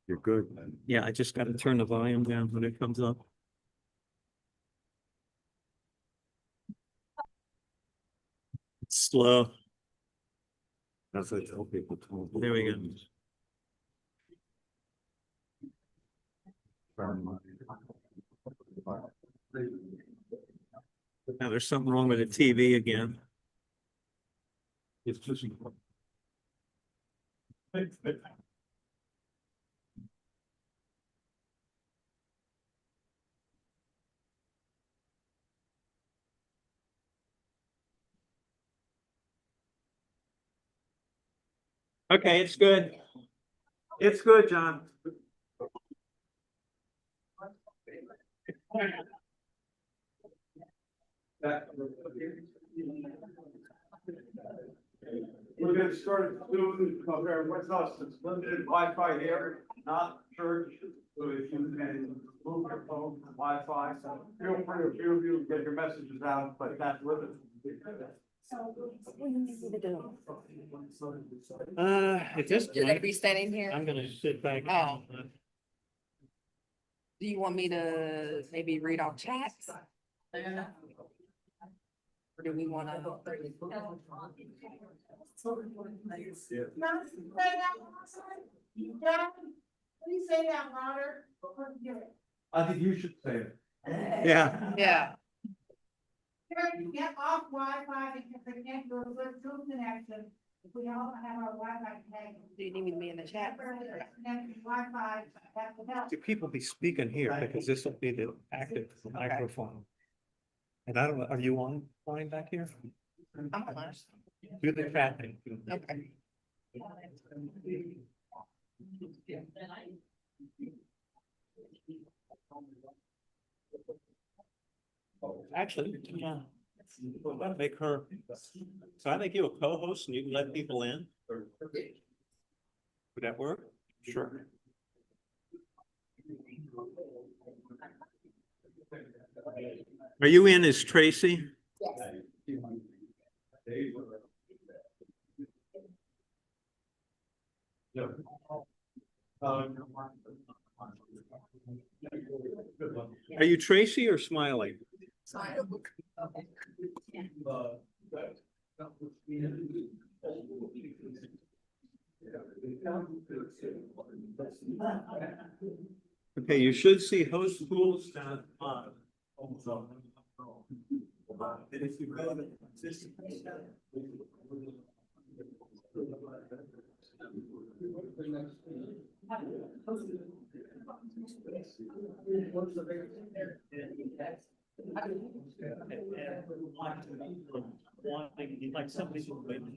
You're good. Yeah, I just gotta turn the volume down when it comes up. It's slow. That's what I tell people. There we go. Now there's something wrong with the TV again. It's just. Okay, it's good. It's good, John. We're gonna start soon, with us, it's limited Wi-Fi here, not church. So if you can move your phone to Wi-Fi, so feel free to view, you get your messages out, but that's limited. At this You're gonna point, be standing here? I'm gonna sit back. Oh. Do you want me to maybe read off chats? Or do we wanna? Please say that louder. I think you should say it. Yeah. Yeah. Get off Wi-Fi because they can't do a good Zoom connection. If we all have our Wi-Fi connection. Do you need me to be in the chat? Wi-Fi, that will help. Do people be speaking here because this will be the active microphone? And I don't know, are you on line back here? I'm on lunch. Do the chat thing. Okay. Actually, yeah. That'll make her. So I make you a co-host and you can let people in. Would that work? Sure. Are you in as Tracy? Are you Tracy or Smiley? Okay, you should see host tools down on. And if you go to participants tab. Like somebody who's waiting.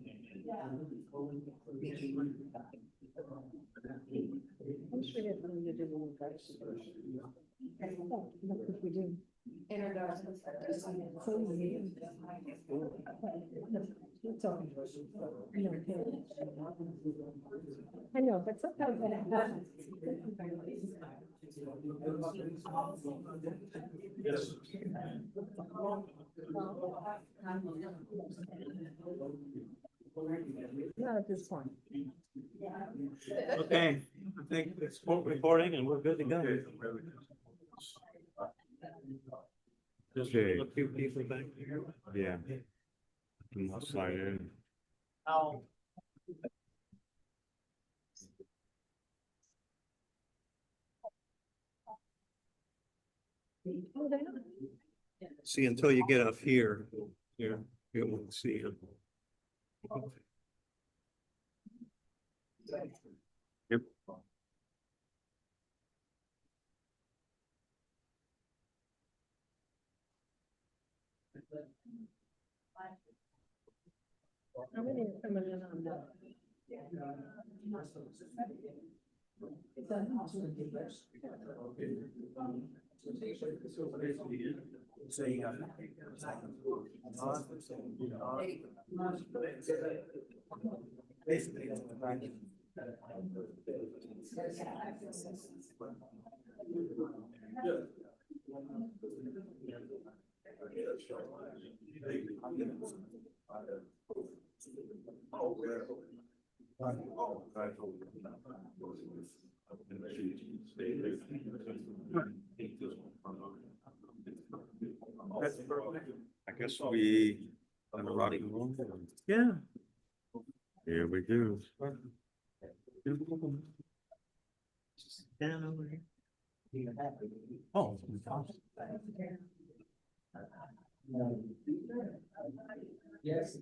I know, but sometimes when it happens. Yes. Not at this point. Okay, I think it's recording and we're good to go. Just Okay. a few people back here. Yeah. Must slide in. Oh. See, until you get up here, you won't see him. Yep. How many are coming in on that? Guess we on the rock and roll. Yeah. Here we go. Down over here. Oh. Yes.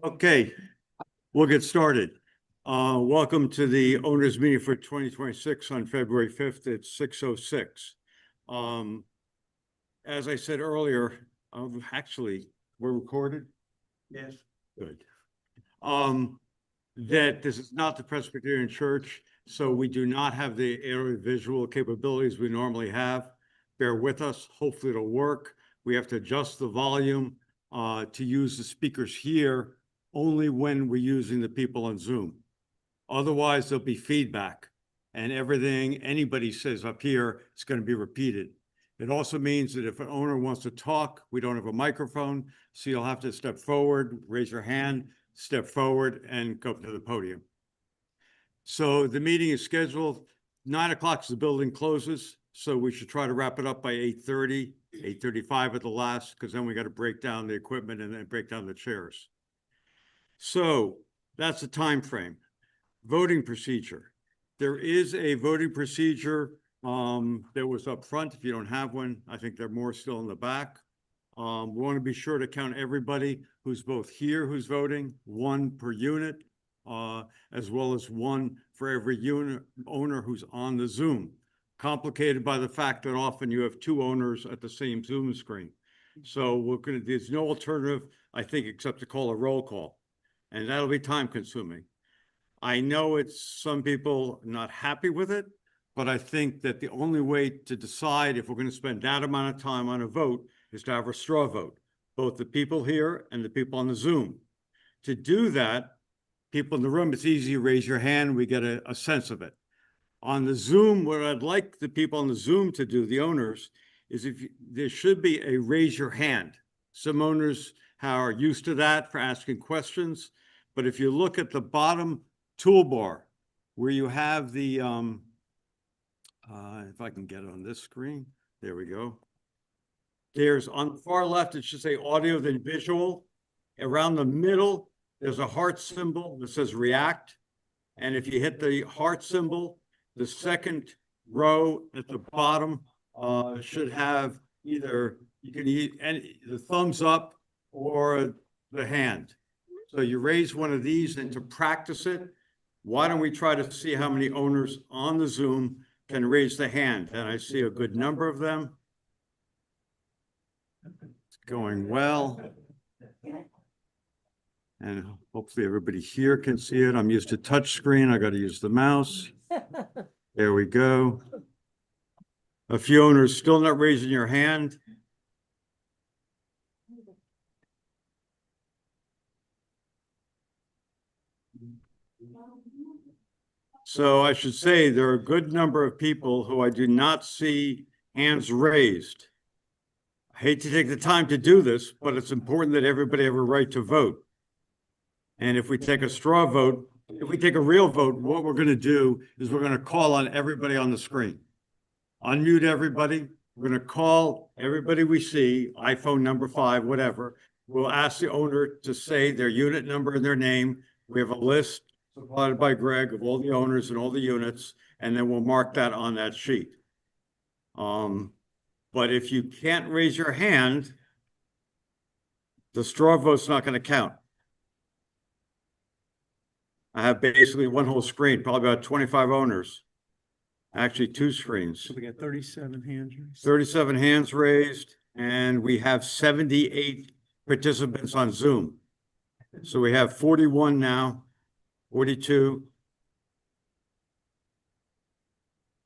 Okay, we'll get started. Welcome to the owners meeting for 2026 on February 5th at 6:06. As I said earlier, actually, we're recorded? Yes. Good. That this is not the Presbyterian Church, so we do not have the aerial visual capabilities we normally have. Bear with us. Hopefully it'll work. We have to adjust the volume to use the speakers here only when we're using the people on Zoom. Otherwise, there'll be feedback, and everything anybody says up here is going to be repeated. It also means that if an owner wants to talk, we don't have a microphone, so you'll have to step forward, raise your hand, step forward, and go up to the podium. So the meeting is scheduled 9 o'clock as the building closes, so we should try to wrap it up by 8:30, 8:35 at the last, because then we got to break down the equipment and then break down the chairs. So that's the time frame. Voting procedure. There is a voting procedure that was up front. If you don't have one, I think there are more still in the back. We want to be sure to count everybody who's both here who's voting, one per unit, as well as one for every unit owner who's on the Zoom. Complicated by the fact that often you have two owners at the same Zoom screen. So there's no alternative, I think, except to call a roll call. And that'll be time consuming. I know it's some people not happy with it, but I think that the only way to decide if we're going to spend that amount of time on a vote is to have a straw vote, both the people here and the people on the Zoom. To do that, people in the room, it's easy to raise your hand. We get a sense of it. On the Zoom, what I'd like the people on the Zoom to do, the owners, is there should be a raise your hand. Some owners are used to that for asking questions, but if you look at the bottom toolbar where you have the, if I can get it on this screen, there we go. There's on the far left, it should say audio then visual. Around the middle, there's a heart symbol that says react. And if you hit the heart symbol, the second row at the bottom should have either, you can use the thumbs up or the hand. So you raise one of these, and to practice it, why don't we try to see how many owners on the Zoom can raise the hand? And I see a good number of them. It's going well. And hopefully everybody here can see it. I'm used to touch screen. I got to use the mouse. There we go. A few owners still not raising your hand. So I should say there are a good number of people who I do not see hands raised. I hate to take the time to do this, but it's important that everybody have a right to vote. And if we take a straw vote, if we take a real vote, what we're going to do is we're going to call on everybody on the screen. Unmute everybody. We're going to call everybody we see, iPhone number 5, whatever. We'll ask the owner to say their unit number and their name. We have a list supplied by Greg of all the owners and all the units, and then we'll mark that on that sheet. But if you can't raise your hand, the straw vote's not going to count. I have basically one whole screen, probably about 25 owners. Actually, two screens. So we got 37 hands raised. 37 hands raised, and we have 78 participants on Zoom. So we have 41 now, 42.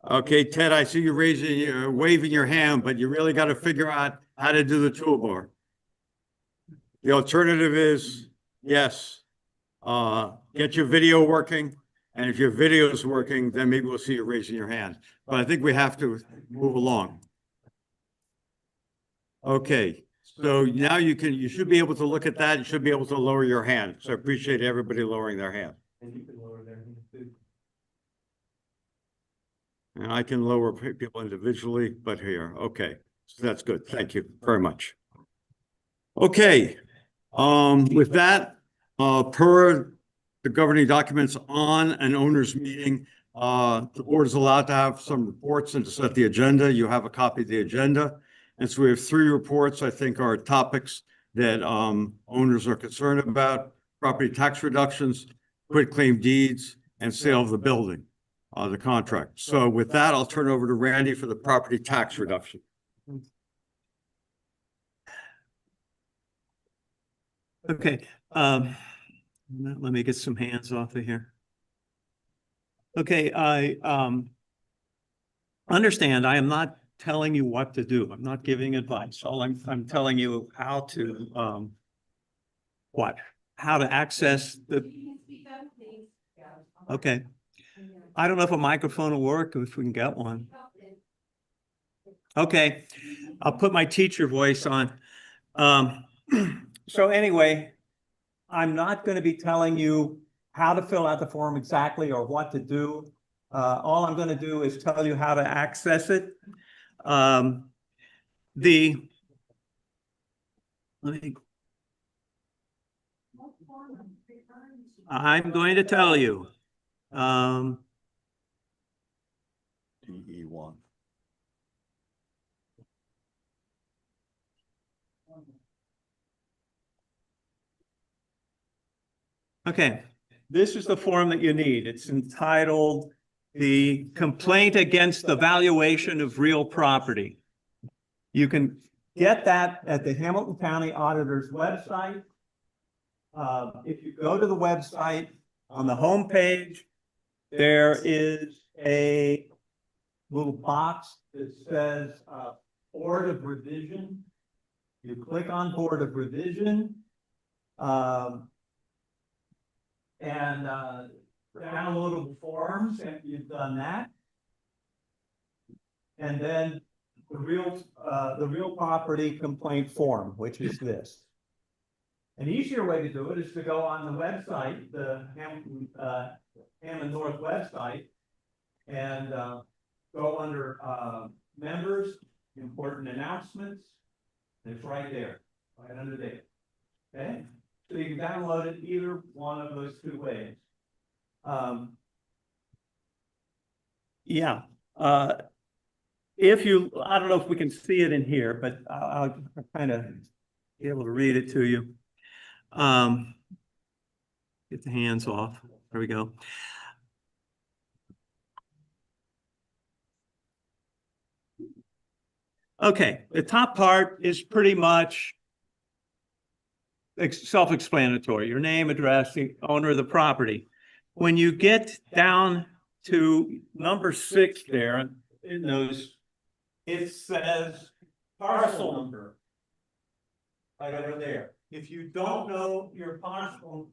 Okay, Ted, I see you waving your hand, but you really got to figure out how to do the toolbar. The alternative is, yes, get your video working. And if your video is working, then maybe we'll see you raising your hand. But I think we have to move along. Okay, so now you should be able to look at that. You should be able to lower your hand. So I appreciate everybody lowering their hand. And you can lower their hand too. And I can lower people individually, but here, okay. So that's good. Thank you very much. Okay, with that, per the governing documents on an owner's meeting, the board is allowed to have some reports and to set the agenda. You have a copy of the agenda. And so we have 3 reports, I think, are topics that owners are concerned about: property tax reductions, quitclaim deeds, and sale of the building, the contract. So with that, I'll turn over to Randy for the property tax reduction. Okay, let me get some hands off of here. Okay, I understand I am not telling you what to do. I'm not giving advice. All I'm telling you how to how to access the. Okay. I don't know if a microphone will work, if we can get one. Okay, I'll put my teacher voice on. So anyway, I'm not going to be telling you how to fill out the form exactly or what to do. All I'm going to do is tell you how to access it. I'm going to tell you. DE1. Okay, this is the form that you need. It's entitled the Complaint Against the Valuation of Real Property. You can get that at the Hamilton County Auditor's website. If you go to the website, on the home page, there is a little box that says Board of Revision. You click on Board of Revision. And downloadable forms, and you've done that. And then the real property complaint form, which is this. An easier way to do it is to go on the website, the Hammond North website, and go under members, important announcements. It's right there, right under there. Okay. So you can download it either one of those 2 ways. Yeah. If you, I don't know if we can see it in here, but I'll kind of be able to read it to you. Get the hands off. There we go. Okay, the top part is pretty much self-explanatory. Your name, address, the owner of the property. When you get down to number 6 there, in those, it says parcel number. Right over there. If you don't know your parcel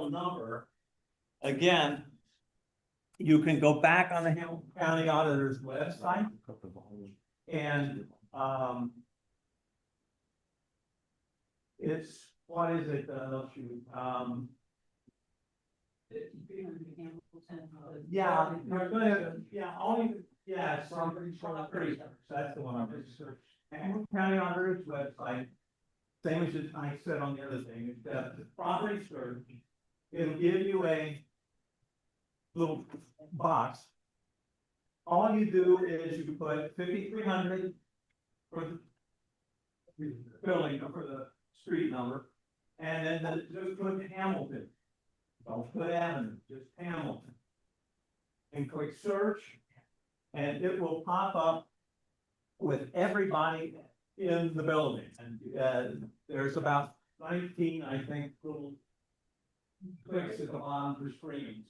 number, again, you can go back on the Hamilton County Auditor's website and it's, what is it? Yeah, we're gonna, it's from pretty, that's the one I'm just searching. Hamilton County Auditor's website, same as I said on the other thing, it's the property search. It'll give you a little box. All you do is you put 5,300 for the building, for the street number, and then just put Hamilton. Don't put Avenue, just Hamilton. And click search, and it will pop up with everybody in the building. And there's about 19, I think, little clicks at the bottom of the screen.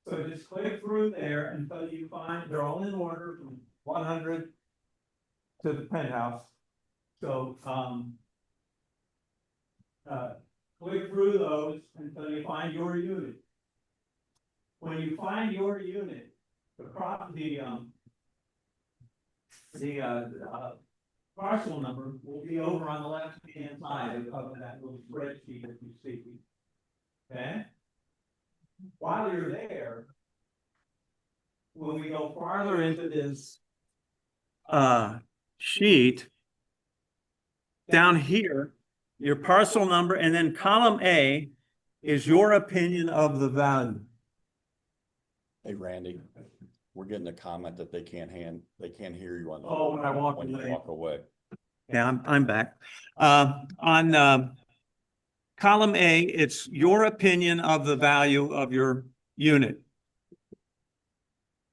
So just click through there until you find they're all in order from 100 to the penthouse. So click through those until you find your unit. when you find your unit, the parcel number will be over on the left-hand side of that little spreadsheet that you see. Okay? While you're there, when we go farther into this sheet, down here, your parcel number, and then column A is your opinion of the value. Hey, Randy, we're getting a comment that they can't hear you on the. Oh, when I walk when you away. walk away. Yeah, I'm back. On column A, it's your opinion of the value of your unit.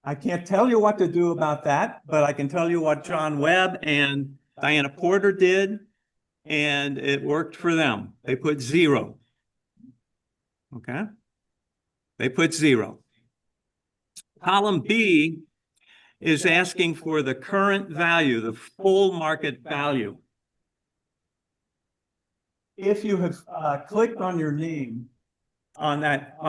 I can't tell you what to do about that, but I can tell you what John Webb and Diana Porter did, and it worked for them. They put 0. Okay? They put 0. Column B is asking for the current value, the full market value. If you have clicked on your name on that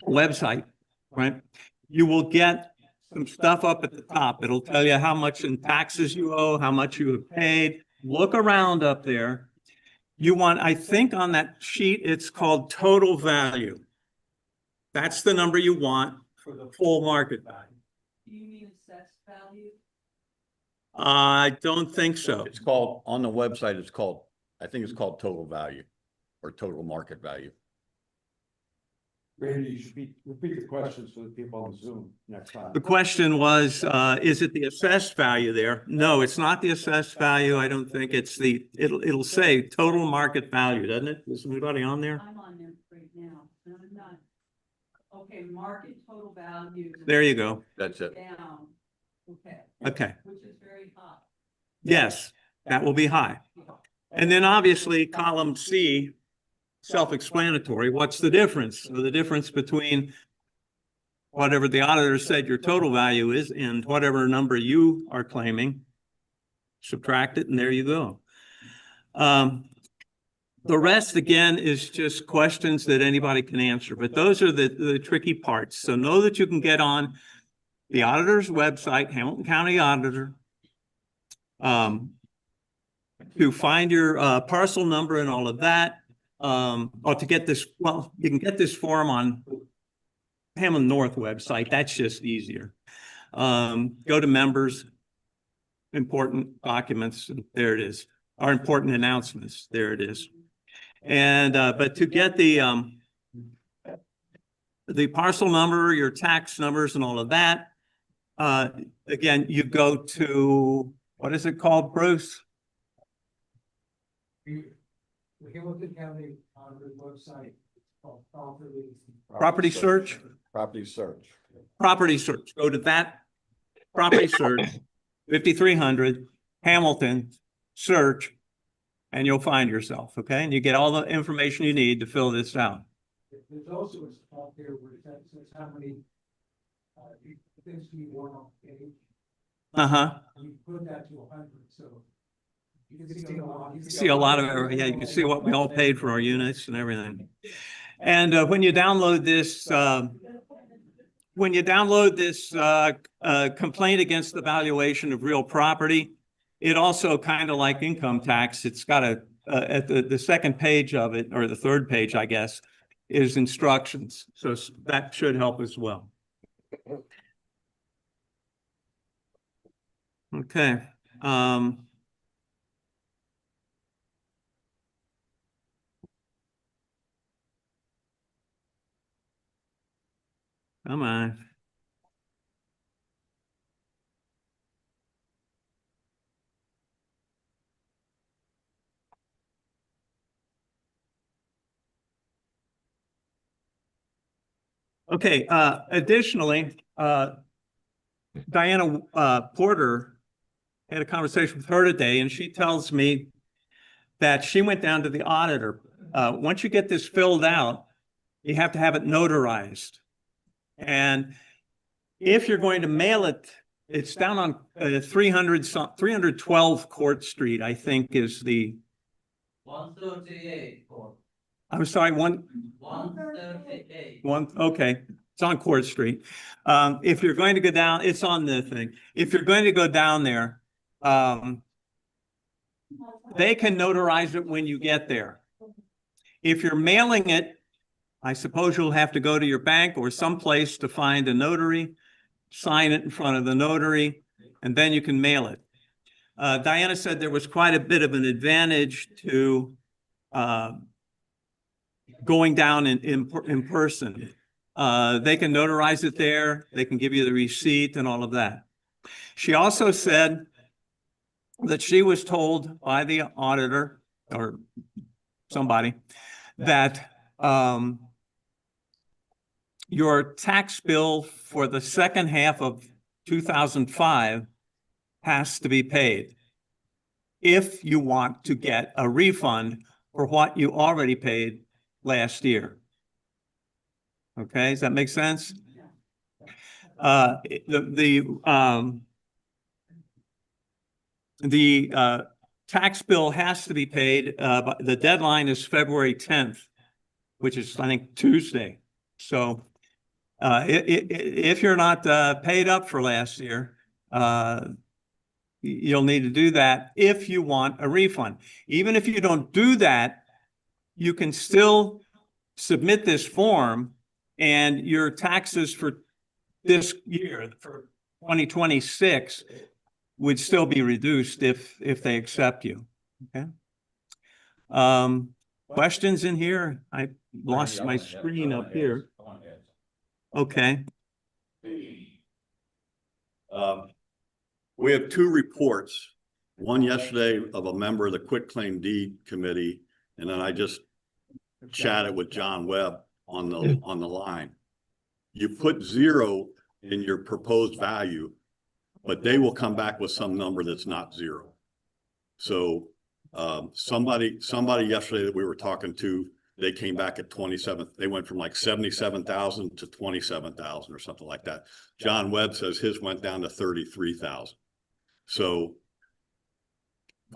website, right, you will get some stuff up at the top. It'll tell you how much in taxes you owe, how much you have paid. Look around up there. You want, I think on that sheet, it's called total value. That's the number you want for the full market value. Do you mean assessed value? I don't think so. It's called, on the website, I think it's called total value or total market value. Randy, you should repeat the questions for the people on Zoom next time. The question was, is it the assessed value there? No, it's not the assessed value. I don't think it's it'll say total market value, doesn't it? Is anybody on there? I'm on there right now, and I'm not. Okay, market total value. There you go. That's it. Down, okay. Okay. Which is very high. Yes, that will be high. And then obviously column C, self-explanatory. What's the difference? So the difference between whatever the auditor said your total value is and whatever number you are claiming, subtract it, and there you go. The rest, again, is just questions that anybody can answer, but those are the tricky parts. So know that you can get on the auditor's website, Hamilton County Auditor, to find your parcel number and all of that. Or to get this, well, you can get this form on Hammond North website. That's just easier. Go to members, important documents, and there it is. Our important announcements, there it is. And but to get the parcel number, your tax numbers, and all of that, again, you go to, what is it called, Bruce? The Hamilton County Auditor's website, called Property search? Property search. Property search. Go to that property search, 5300 Hamilton search, and you'll find yourself. Okay, and you get all the information you need to fill this out. There's also a spot there where it says how many things you want on the page. You put that to 100, so you can see a lot. You can see a lot of, yeah, you can see what we all paid for our units and everything. And when you download this, complaint against the valuation of real property, it also kind of like income tax, it's got a, at the second page of it, or the third page, I guess, is instructions. So that should help as well. Okay. Come on. Okay, additionally, Diana Porter had a conversation with her today, and she tells me that she went down to the auditor. Once you get this filled out, you have to have it notarized. And if you're going to mail it, it's down on 312 Court Street, I think is the 138. I'm sorry, one, okay, it's on Court Street. If you're going to go down, it's on the thing. If you're going to go down there, they can notarize it when you get there. If you're mailing it, I suppose you'll have to go to your bank or someplace to find a notary, sign it in front of the notary, and then you can mail it. Diana said there was quite a bit of an advantage to going down in person. They can notarize it there. They can give you the receipt and all of that. She also said that she was told by the auditor or somebody that your tax bill for the second half of 2005 has to be paid if you want to get a refund for what you already paid last year. Okay, does that make sense? The tax bill has to be paid, but the deadline is February 10th, which is, I think, Tuesday. So if you're not paid up for last year, you'll need to do that if you want a refund. Even if you don't do that, you can still submit this form and your taxes for this year, for 2026, would still be reduced if they accept you. Okay. Questions in here? I lost my screen up here. Okay. We have two reports, one yesterday of a member of the quitclaim deed committee, and then I just chatted with John Webb on the line. You put 0 in your proposed value, but they will come back with some number that's not 0. So somebody yesterday that we were talking to, they came back at 27. They went from like 77,000 to 27,000 or something like that. John Webb says his went down to 33,000. So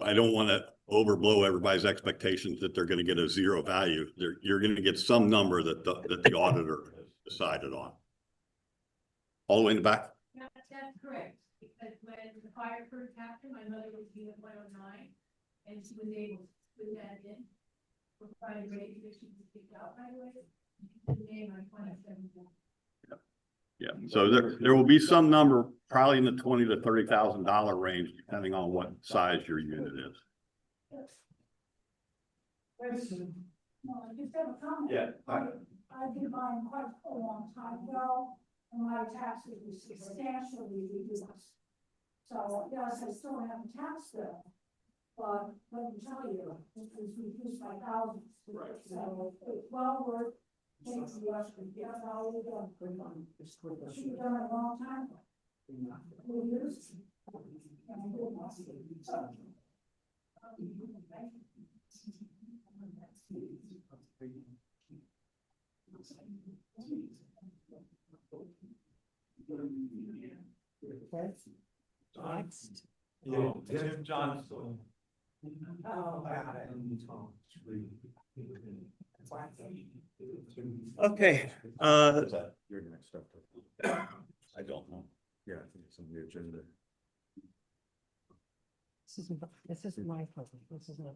I don't want to overblow everybody's expectations that they're going to get a 0 value. You're going to get some number that the auditor has decided on. All the way in the back? That's correct, because when the fire first happened, my mother was unit 109, and she was able to put that in. For fire rate, she was kicked out right away. The name on 27. Yeah, so there will be some number probably in the $20,000 to $30,000 range, depending on what size your unit is. No, I just have a comment. Yeah. I've been buying quite a long time ago, and my taxes were substantially reduced. So, yes, I still have a tax bill, but let me tell you, it was reduced by thousands. Right. So it's well worth taking the extra, get all we done. Should have done it a long time ago. We used to. And I did not see it. So, Next. Tim Johnson. Okay. Your next step. I don't know. Yeah, I think it's on the agenda. This isn't my problem. This is not.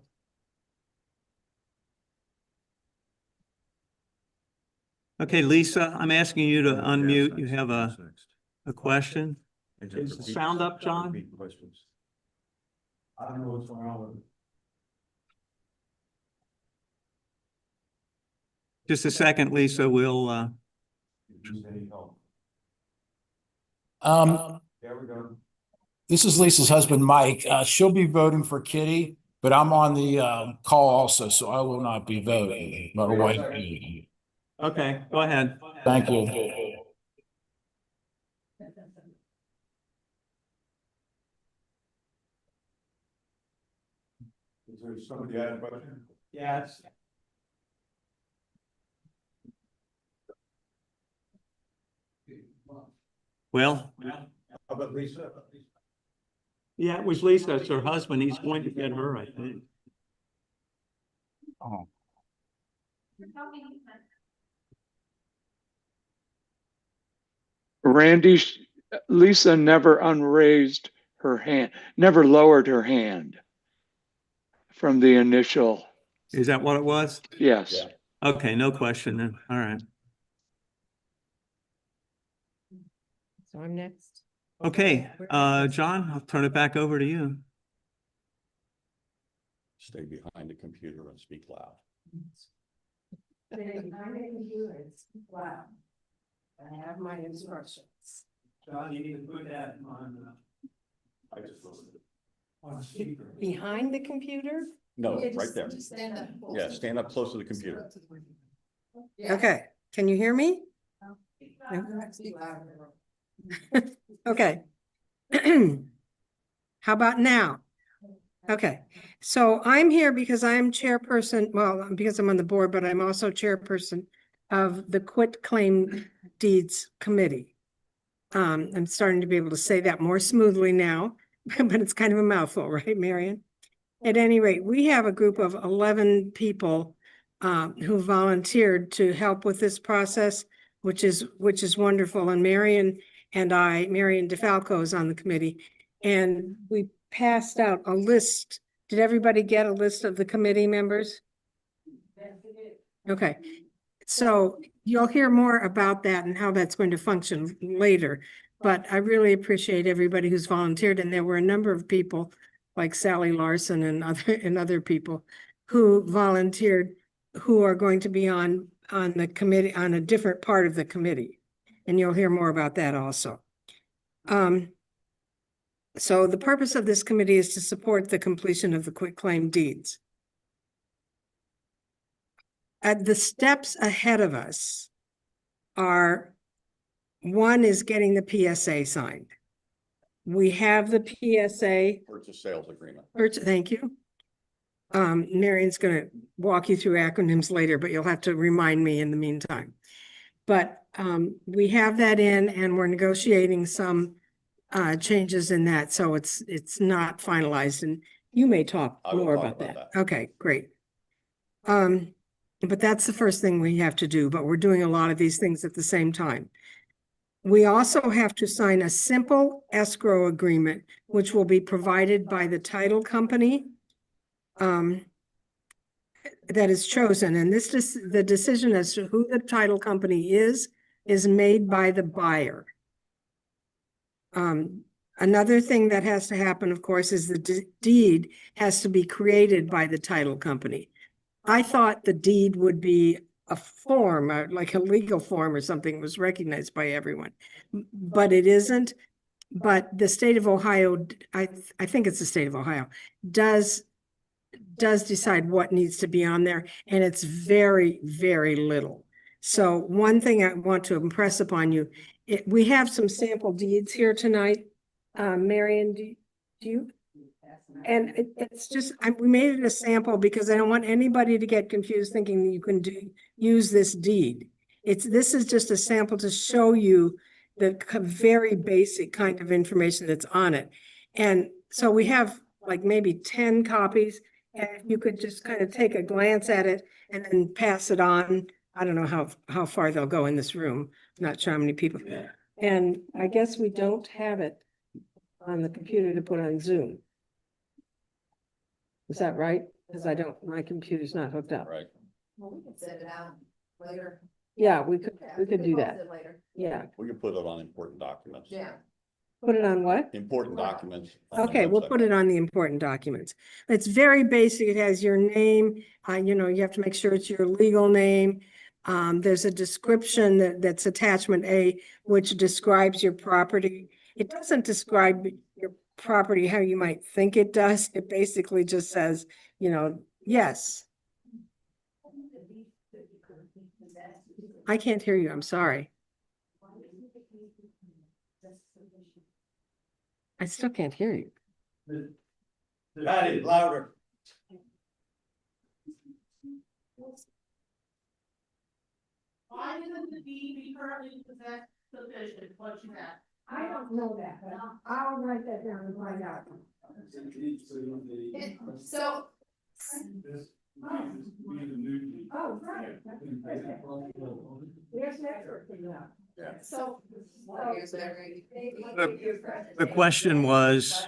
Okay, Lisa, I'm asking you to unmute. You have a question? Is the sound up, John? I don't know what's going on with it. Just a second, Lisa, we'll, There we go. This is Lisa's husband, Mike. She'll be voting for Kitty, but I'm on the call also, so I will not be voting. My wife. okay, go ahead. Thank you. Is there somebody had a question? Yes. Well, How about Lisa? yeah, it was Lisa. It's her husband. He's going to get her, I think. Oh. Randy, Lisa never unraised her hand, never lowered her hand from the initial, Is that what it was? yes. Yeah. Okay, no question then. All right. So I'm next. Okay, John, I'll turn it back over to you. Stay behind the computer and speak loud. Wow. I have my instructions. John, you need to put that on, I just listened. on speaker. Behind the computer? No, right there. Stand up. Yeah, stand up close to the computer. Okay, can you hear me? Okay. How about now? Okay, so I'm here because I'm chairperson, well, because I'm on the board, but I'm also chairperson of the Quit Claim Deeds Committee. I'm starting to be able to say that more smoothly now, but it's kind of a mouthful, right, Marion? At any rate, we have a group of 11 people who volunteered to help with this process, which is wonderful. And Marion DeFalco is on the committee, and we passed out a list. Did everybody get a list of the committee members? Okay, so you'll hear more about that and how that's going to function later. But I really appreciate everybody who's volunteered, and there were a number of people like Sally Larson and other people who volunteered, who are going to be on the committee, on a different part of the committee. And you'll hear more about that also. So the purpose of this committee is to support the completion of the quitclaim deeds. The steps ahead of us are, one is getting the PSA signed. We have the PSA. Purchase sales agreement. Thank you. Marion's going to walk you through acronyms later, but you'll have to remind me in the meantime. But we have that in, and we're negotiating some changes in that, so it's not finalized, and you may talk more about that. Okay, great. But that's the first thing we have to do, but we're doing a lot of these things at the same time. We also have to sign a simple escrow agreement, which will be provided by the title company that is chosen. And the decision as to who the title company is made by the buyer. Another thing that has to happen, of course, is the deed has to be created by the title company. I thought the deed would be a form, like a legal form or something, was recognized by everyone, but it isn't. But the state of Ohio, I think it's the state of Ohio, does decide what needs to be on there, and it's very, very little. So one thing I want to impress upon you, we have some sample deeds here tonight. Marion, do you? And it's just, we made it a sample because I don't want anybody to get confused thinking that you can use this deed. This is just a sample to show you the very basic kind of information that's on it. And so we have like maybe 10 copies, and if you could just kind of take a glance at it and then pass it on. I don't know how far they'll go in this room. Not sure how many people. And I guess we don't have it on the computer to put on Zoom. Is that right? Because my computer's not hooked up. Right. Well, we can send it out later. Yeah, we could do that. Later. Yeah. We can put it on important documents. Yeah. Put it on what? Important documents. on the Okay, we'll website. put it on the important documents. It's very basic. It has your name. You have to make sure it's your legal name. There's a description that's attachment A, which describes your property. It doesn't describe your property how you might think it does. It basically just says, yes. I can't hear you. I'm sorry. I still can't hear you. Patty, louder. Why doesn't the deed be currently possessed sufficient, what you have? I don't know that, but I'll write that down and find out. So, Oh, right. There's never, yeah. So. The question was,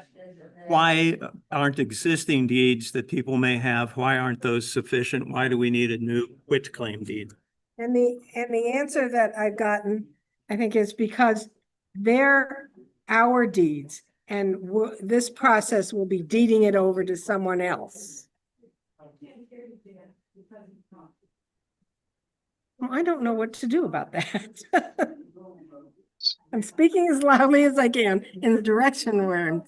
why aren't existing deeds that people may have, why aren't those sufficient? Why do we need a new quitclaim deed? And the answer that I've gotten, I think, is because they're our deeds, and this process will be deeding it over to someone else. Well, I don't know what to do about that. I'm speaking as loudly as I can in the direction where I'm.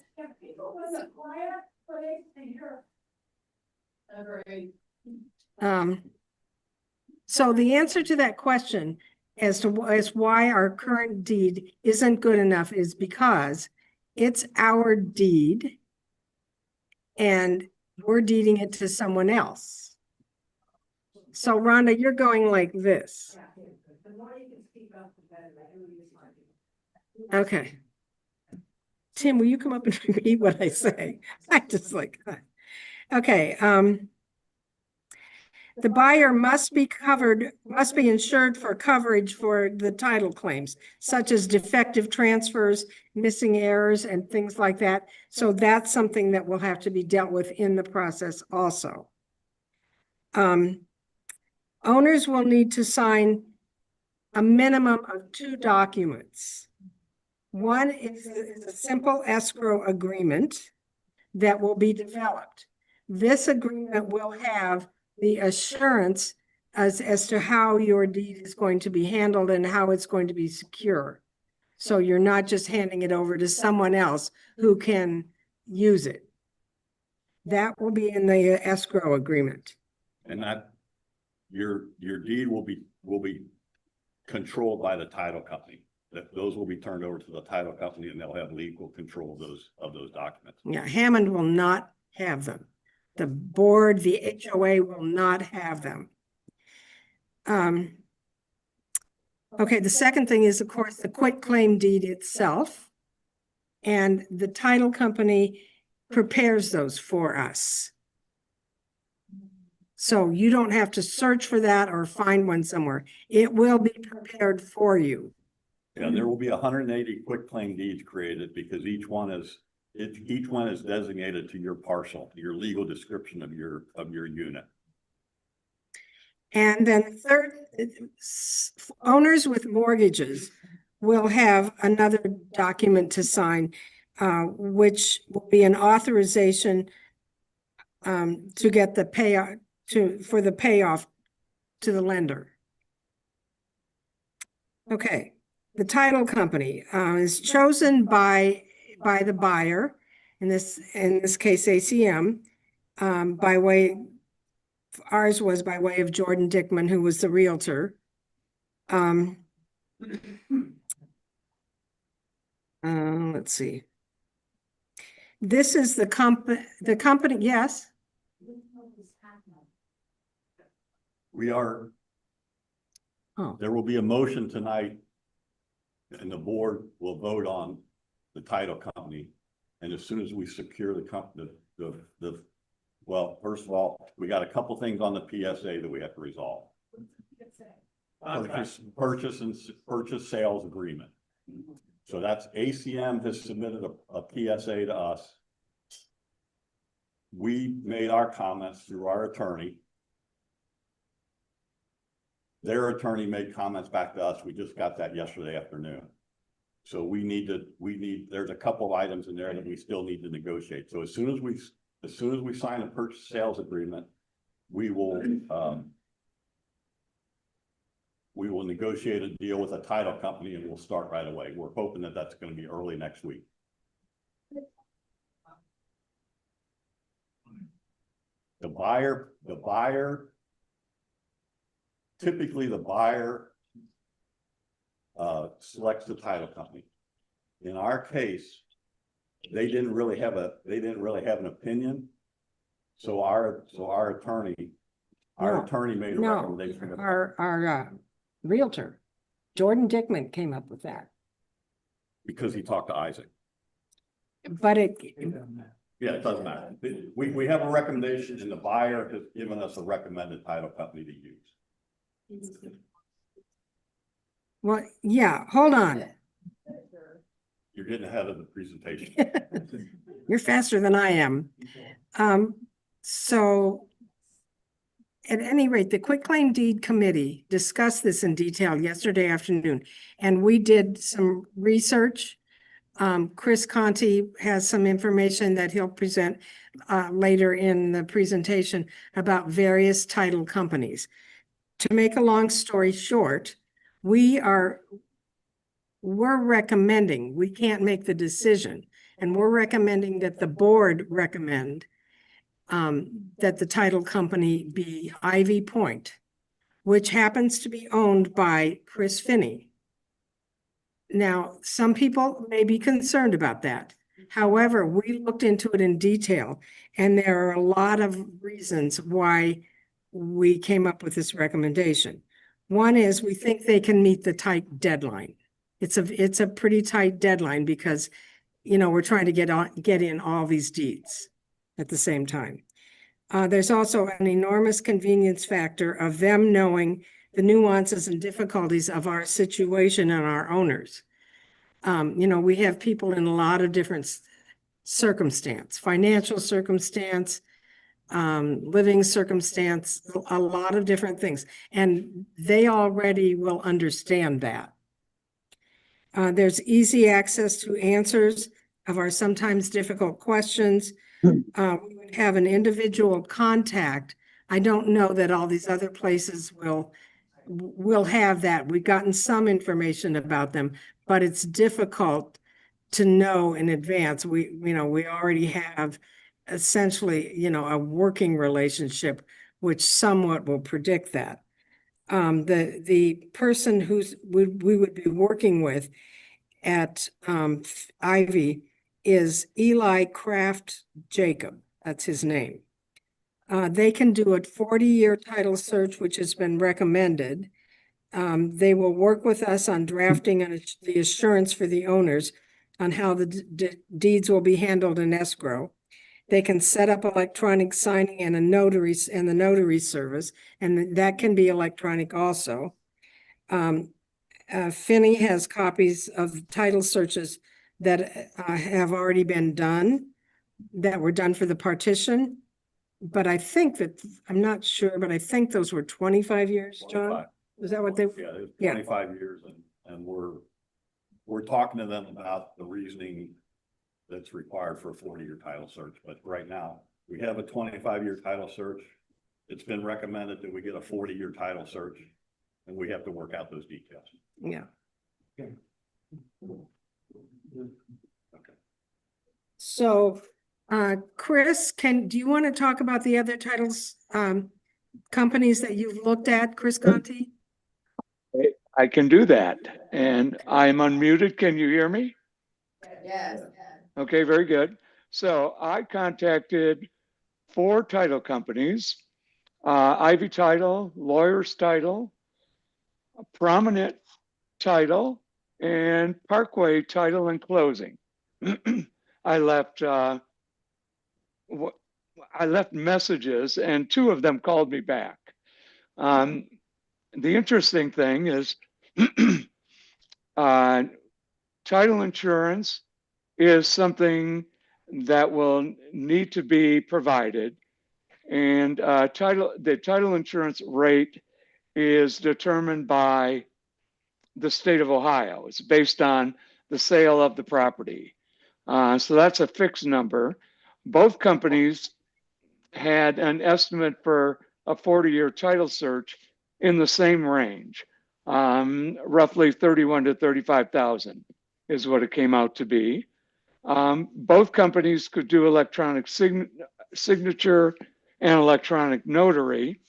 So the answer to that question as to why our current deed isn't good enough is because it's our deed and we're deeding it to someone else. So Rhonda, you're going like this. Okay. Tim, will you come up and repeat what I say? I just like that. Okay, the buyer must be insured for coverage for the title claims, such as defective transfers, missing errors, and things like that. So that's something that will have to be dealt with in the process also. Owners will need to sign a minimum of 2 documents. One is a simple escrow agreement that will be developed. This agreement will have the assurance as to how your deed is going to be handled and how it's going to be secure. So you're not just handing it over to someone else who can use it. That will be in the escrow agreement. And that your deed will be controlled by the title company. That those will be turned over to the title company and they'll have legal control of those documents. Yeah, Hammond will not have them. The board, the HOA will not have them. Okay, the second thing is, of course, the quitclaim deed itself. And the title company prepares those for us. So you don't have to search for that or find one somewhere. It will be prepared for you. Yeah, there will be 180 quitclaim deeds created because each one is designated to your parcel, your legal description of your unit. And then third, owners with mortgages will have another document to sign, which will be an authorization to get the payout for the payoff to the lender. Okay, the title company is chosen by the buyer, in this case ACM, by way. Ours was by way of Jordan Dickman, who was the realtor. Let's see. This is the company, yes? We are, there will be a motion tonight and the board will vote on the title company. And as soon as we secure the company, well, first of all, we got a couple things on the PSA that we have to resolve. Purchase sales agreement. So that's ACM has submitted a PSA to us. We made our comments through our attorney. Their attorney made comments back to us. We just got that yesterday afternoon. So there's a couple of items in there that we still need to negotiate. So as soon as we sign a purchase sales agreement, we will negotiate a deal with a title company and we'll start right away. We're hoping that that's going to be early next week. Typically the buyer selects the title company. In our case, they didn't really have an opinion. So our attorney made a recommendation. Our realtor, Jordan Dickman, came up with that. Because he talked to Isaac. But Yeah, it doesn't matter. We have a recommendation and the buyer has given us a recommended title company to use. Well, yeah, hold on. You're getting ahead of the presentation. You're faster than I am. So at any rate, the quitclaim deed committee discussed this in detail yesterday afternoon, and we did some research. Chris Conti has some information that he'll present later in the presentation about various title companies. To make a long story short, we're recommending, we can't make the decision, and we're recommending that the board recommend that the title company be Ivy Point, which happens to be owned by Chris Finney. Now, some people may be concerned about that. However, we looked into it in detail, and there are a lot of reasons why we came up with this recommendation. One is we think they can meet the tight deadline. It's a pretty tight deadline because, you know, we're trying to get in all these deeds at the same time. There's also an enormous convenience factor of them knowing the nuances and difficulties of our situation and our owners. You know, we have people in a lot of different circumstance, financial circumstance, living circumstance, a lot of different things. And they already will understand that. There's easy access to answers of our sometimes difficult questions. We would have an individual contact. I don't know that all these other places will have that. We've gotten some information about them, but it's difficult to know in advance. We already have essentially, you know, a working relationship, which somewhat will predict that. The person we would be working with at Ivy is Eli Kraft Jacob. That's his name. They can do a 40-year title search, which has been recommended. They will work with us on drafting the assurance for the owners on how the deeds will be handled in escrow. They can set up electronic signing and the notary service, and that can be electronic also. Finney has copies of title searches that have already been done, that were done for the partition. But I think that, I'm not sure, but I think those were 25 years, John? 25. Is that what they? Yeah, it was Yeah. 25 years and we're talking to them about the reasoning that's required for a 40-year title search. But right now, we have a 25-year title search. It's been recommended that we get a 40-year title search, and we have to work out those details. Yeah. Okay. So, Chris, do you want to talk about the other titles, companies that you've looked at, Chris Conti? I can do that. And I'm unmuted. Can you hear me? Yes. Okay, very good. So I contacted 4 title companies, Ivy Title, Lawyers Title, Prominent Title, and Parkway Title and Closing. I left messages and 2 of them called me back. The interesting thing is title insurance is something that will need to be provided. And the title insurance rate is determined by the state of Ohio. It's based on the sale of the property. So that's a fixed number. Both companies had an estimate for a 40-year title search in the same range, roughly 31 to 35,000 is what it came out to be. Both companies could do electronic signature and electronic notary,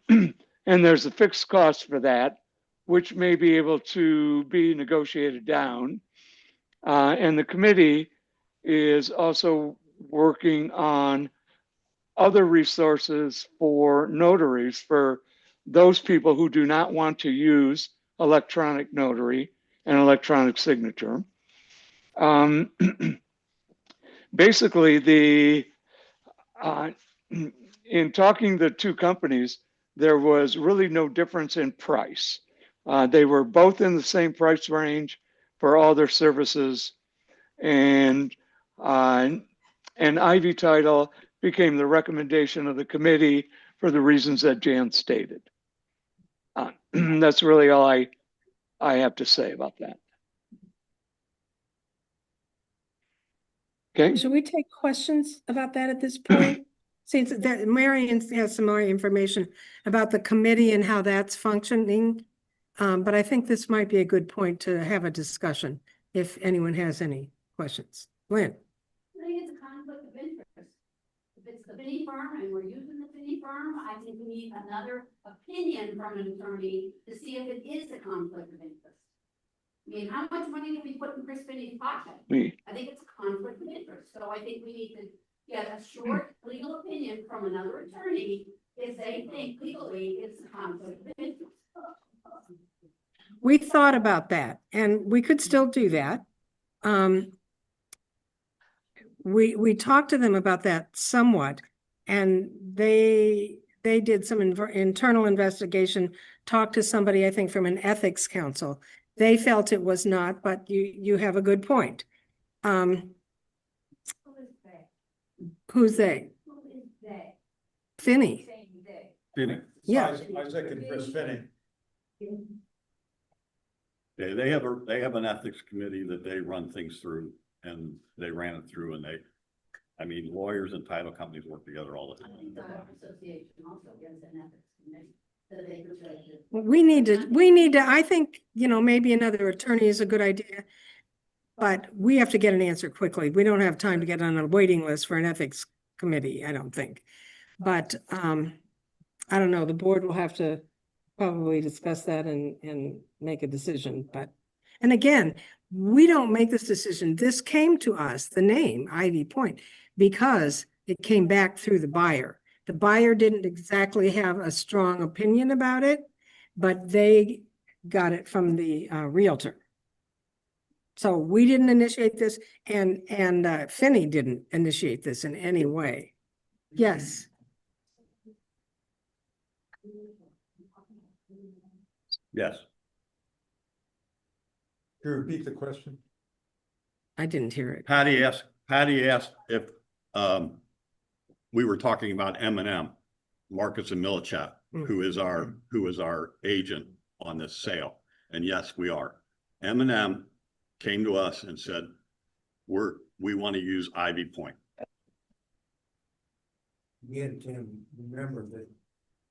and there's a fixed cost for that, which may be able to be negotiated down. And the committee is also working on other resources for notaries for those people who do not want to use electronic notary and electronic signature. basically in talking the two companies, there was really no difference in price. They were both in the same price range for all their services, and Ivy Title became the recommendation of the committee for the reasons that Jan stated. That's really all I have to say about that. Okay. Should we take questions about that at this point? Since that Marion has some more information about the committee and how that's functioning. But I think this might be a good point to have a discussion if anyone has any questions. Lynn? I think it's a conflict of interest. If it's the Finney firm and we're using the Finney firm, I think we need another opinion from an attorney to see if it is a conflict of interest. I mean, how much money do we put in Chris Finney's pocket? I think it's a conflict of interest. So I think we need to get a short legal opinion from another attorney if they think legally it's a conflict of interest. We thought about that and we could still do that. We talked to them about that somewhat, and they did some internal investigation, talked to somebody, I think, from an ethics council. They felt it was not, but you have a good point. Who's they? Who is they? Finney. Finney. Yeah. Isaac and Chris Finney. They have an ethics committee that they run things through, and they ran it through, and I mean, lawyers and title companies work together all the I time. think the bar association also gets an ethics committee that they could try to. We need to, I think, maybe another attorney is a good idea. But we have to get an answer quickly. We don't have time to get on a waiting list for an ethics committee, I don't think. But I don't know, the board will have to probably discuss that and make a decision. And again, we don't make this decision. This came to us, the name Ivy Point, because it came back through the buyer. The buyer didn't exactly have a strong opinion about it, but they got it from the realtor. So we didn't initiate this, and Finney didn't initiate this in any way. Yes. Yes. Can you repeat the question? I didn't hear it. Patty asked if we were talking about M&M, Marcus and Millichat, who is our agent on this sale. And yes, we are. M&M came to us and said, we want to use Ivy Point. Again, Tim, remember that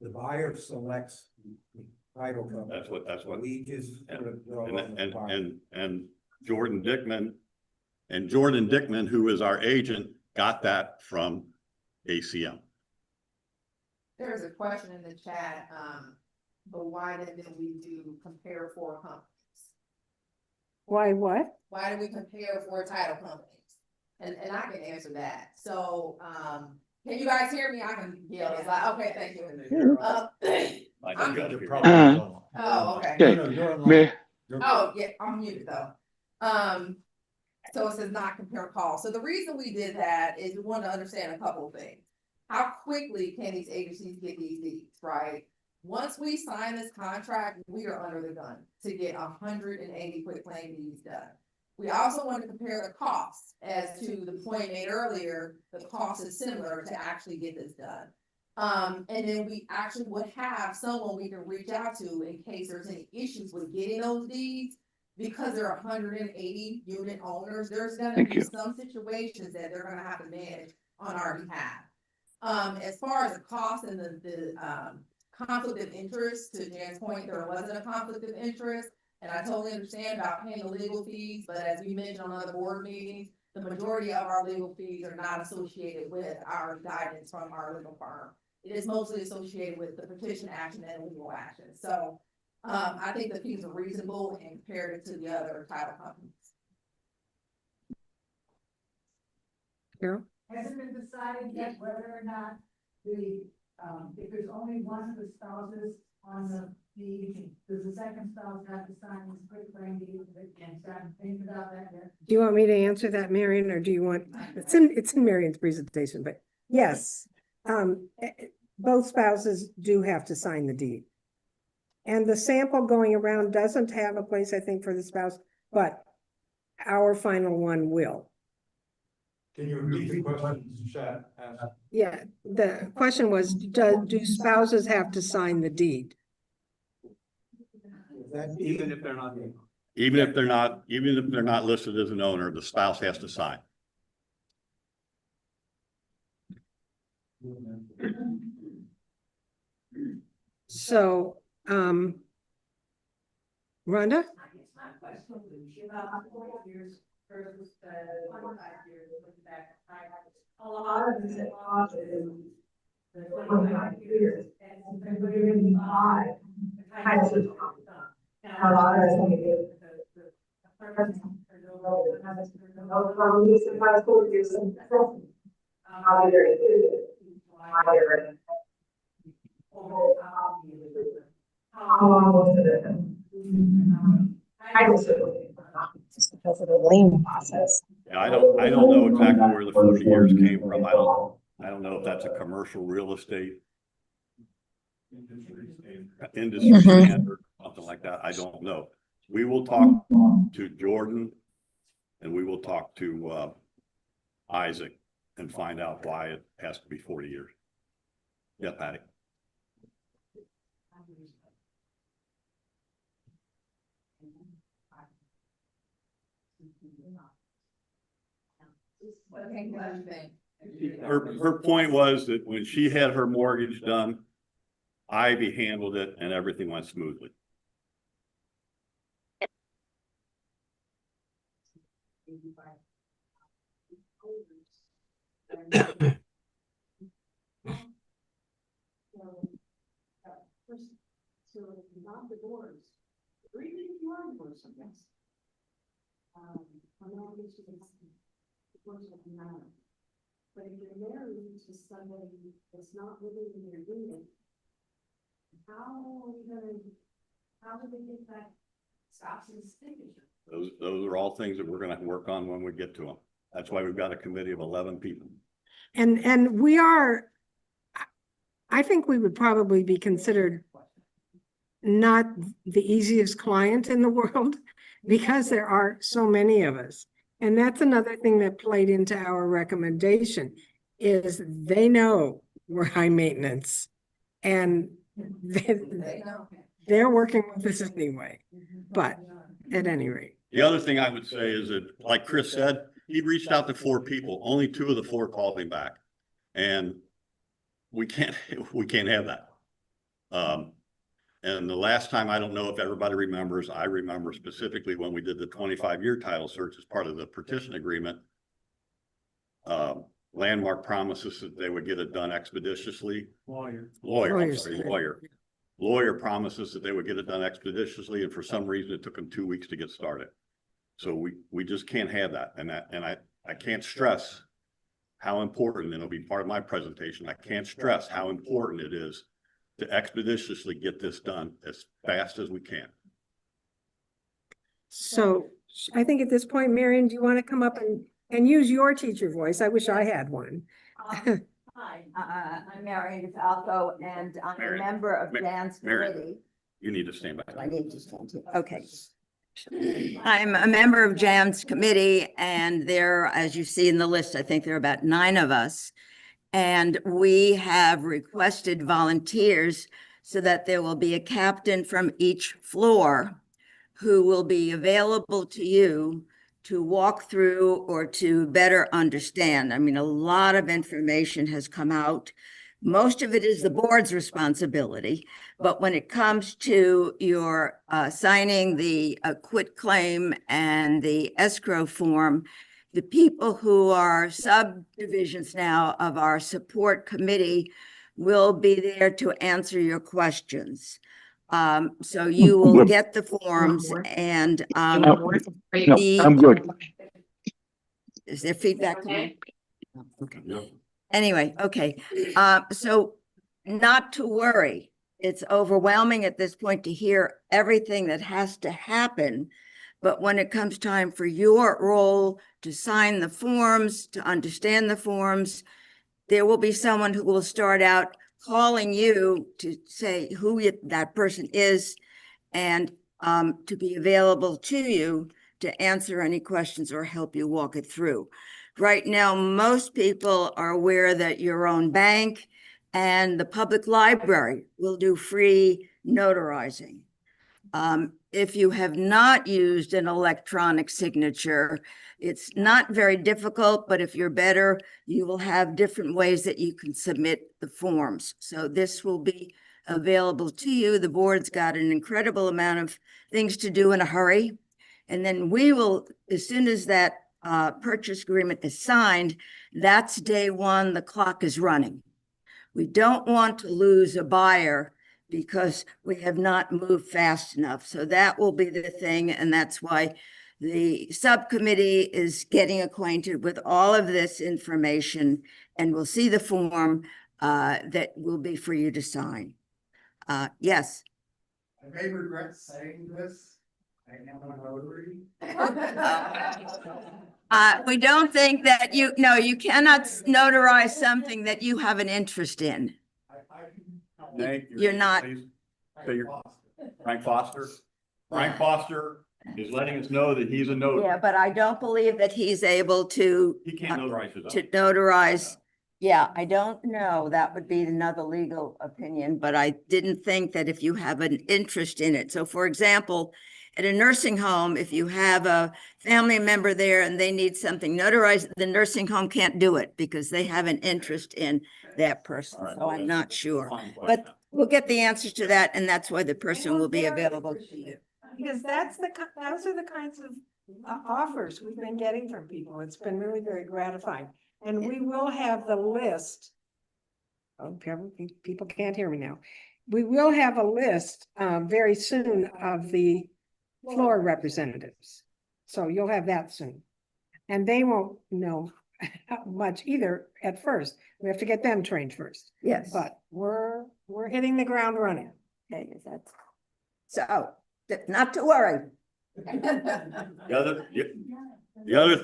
the buyer selects the title company. That's what. We just sort of go along with the buyer. And Jordan Dickman, who is our agent, got that from ACM. There's a question in the chat, but why didn't we compare 4 companies? Why what? Why do we compare 4 title companies? And I can answer that. So, can you guys hear me? I can yell. It's like, okay, thank you. Oh, okay. Okay. Oh, yeah, I'm muted though. So it says not compare calls. So the reason we did that is we want to understand a couple of things. How quickly can these agencies get these deeds, right? Once we sign this contract, we are under the gun to get 180 quitclaim deeds done. We also want to compare the costs. As to the point made earlier, the cost is similar to actually get this done. And then we actually would have someone we can reach out to in case there's any issues with getting those deeds. Because there are 180 unit owners, there's gonna be some situations that they're gonna have to manage on our behalf. As far as the cost and the conflict of interest, to Jan's point, there wasn't a conflict of interest. And I totally understand about paying the legal fees, but as we mentioned on other board meetings, the majority of our legal fees are not associated with our guidance from our legal firm. It is mostly associated with the petition action and legal action. So I think the fees are reasonable and compared to the other title companies. Carol? Has it been decided yet whether or not the If there's only one of the spouses on the deed, does the second spouse have to sign this quick claim deed and start thinking about that yet? Do you want me to answer that, Marion, or do you want, it's in Marion's presentation, but yes. Both spouses do have to sign the deed. And the sample going around doesn't have a place, I think, for the spouse, but our final one will. Can you repeat the question, Chat? Yeah, the question was, do spouses have to sign the deed? Even if they're not. Even if they're not listed as an owner, the spouse has to sign. So, Rhonda? I guess my question would be about 40 years versus 25 years looking back. A lot of the 25 years and the 35 types of stuff. And a lot of the how long was it? Because of the lien process. Yeah, I don't know exactly where the 40 years came from. I don't know if that's a commercial real estate industry standard, something like that. I don't know. We will talk to Jordan and we will talk to Isaac and find out why it has to be 40 years. Yeah, Patty. Her point was that when she had her mortgage done, Ivy handled it and everything went smoothly. So not the doors, or even if you are divorced, I guess. I'm not used to this, unfortunately, not. But if you're married to somebody that's not living in your unit, how are we gonna, how do they get that spouse and signature? Those are all things that we're going to work on when we get to them. That's why we've got a committee of 11 people. And we are, I think we would probably be considered not the easiest client in the world because there are so many of us. And that's another thing that played into our recommendation is they know we're high maintenance and they're working with us anyway. But at any rate. The other thing I would say is that, like Chris said, he reached out to 4 people. Only 2 of the 4 called him back. And we can't have that. And the last time, I don't know if everybody remembers, I remember specifically when we did the 25-year title search as part of the partition agreement. Landmark promises that they would get it done expeditiously. Lawyer promises that they would get it done expeditiously, and for some reason it took them 2 weeks to get started. So we just can't have that. And I can't stress how important, and it'll be part of my presentation, I can't stress how important it is to expeditiously get this done as fast as we can. So I think at this point, Marion, do you want to come up and use your teacher voice? I wish I had one. Hi, I'm Marion Falco, and I'm a member of Dan's committee. You need to stand back. I need to stand too. Okay. I'm a member of Jan's committee, and there, as you see in the list, I think there are about 9 of us. And we have requested volunteers so that there will be a captain from each floor who will be available to you to walk through or to better understand. I mean, a lot of information has come out. Most of it is the board's responsibility, but when it comes to your signing the quitclaim and the escrow form, the people who are subdivisions now of our support committee will be there to answer your questions. So you will get the forms and No, I'm good. Is there feedback coming? Okay. Anyway, okay. So not to worry. It's overwhelming at this point to hear everything that has to happen. But when it comes time for your role to sign the forms, to understand the forms, there will be someone who will start out calling you to say who that person is and to be available to you to answer any questions or help you walk it through. Right now, most people are aware that your own bank and the public library will do free notarizing. If you have not used an electronic signature, it's not very difficult, but if you're better, you will have different ways that you can submit the forms. So this will be available to you. The board's got an incredible amount of things to do in a hurry. And then we will, as soon as that purchase agreement is signed, that's day one, the clock is running. We don't want to lose a buyer because we have not moved fast enough. So that will be the thing. And that's why the subcommittee is getting acquainted with all of this information and will see the form that will be for you to sign. Yes. I may regret saying this. I am a notary. We don't think that you cannot notarize something that you have an interest in. You're not. Frank Foster. Frank Foster is letting us know that he's a notary. Yeah, but I don't believe that he's able to. He can't notarize his own. To notarize. Yeah, I don't know. That would be another legal opinion, but I didn't think that if you have an interest in it. So for example, at a nursing home, if you have a family member there and they need something notarized, the nursing home can't do it because they have an interest in that person. So I'm not sure, but we'll get the answers to that. And that's why the person will be available to you. Because those are the kinds of offers we've been getting from people. It's been really very gratifying. And we will have the list. Oh, people can't hear me now. We will have a list very soon of the floor representatives. So you'll have that soon. And they won't know much either at first. We have to get them trained first. Yes. But we're hitting the ground running. Okay, that's so not to worry. The other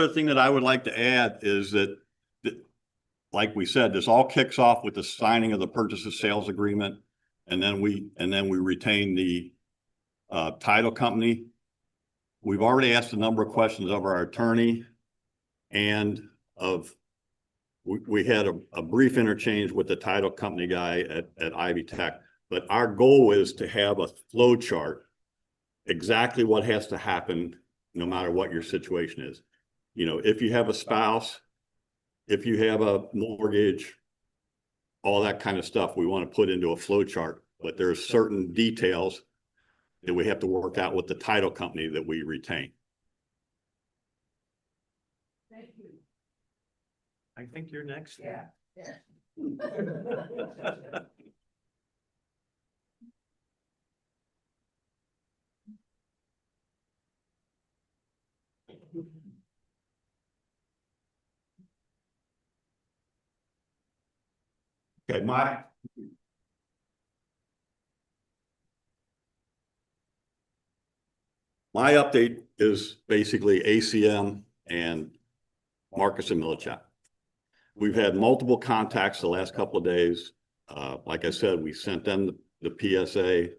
thing that I would like to add is that, like we said, this all kicks off with the signing of the purchase of sales agreement. And then we retain the title company. We've already asked a number of questions of our attorney and we had a brief interchange with the title company guy at Ivy Tech, but our goal is to have a flow chart, exactly what has to happen no matter what your situation is. You know, if you have a spouse, if you have a mortgage, all that kind of stuff we want to put into a flow chart, but there's certain details that we have to work out with the title company that we retain. Thank you. I think you're next. Yeah. Okay, my update is basically ACM and Marcus and Millichap. We've had multiple contacts the last couple of days. Like I said, we sent them the PSA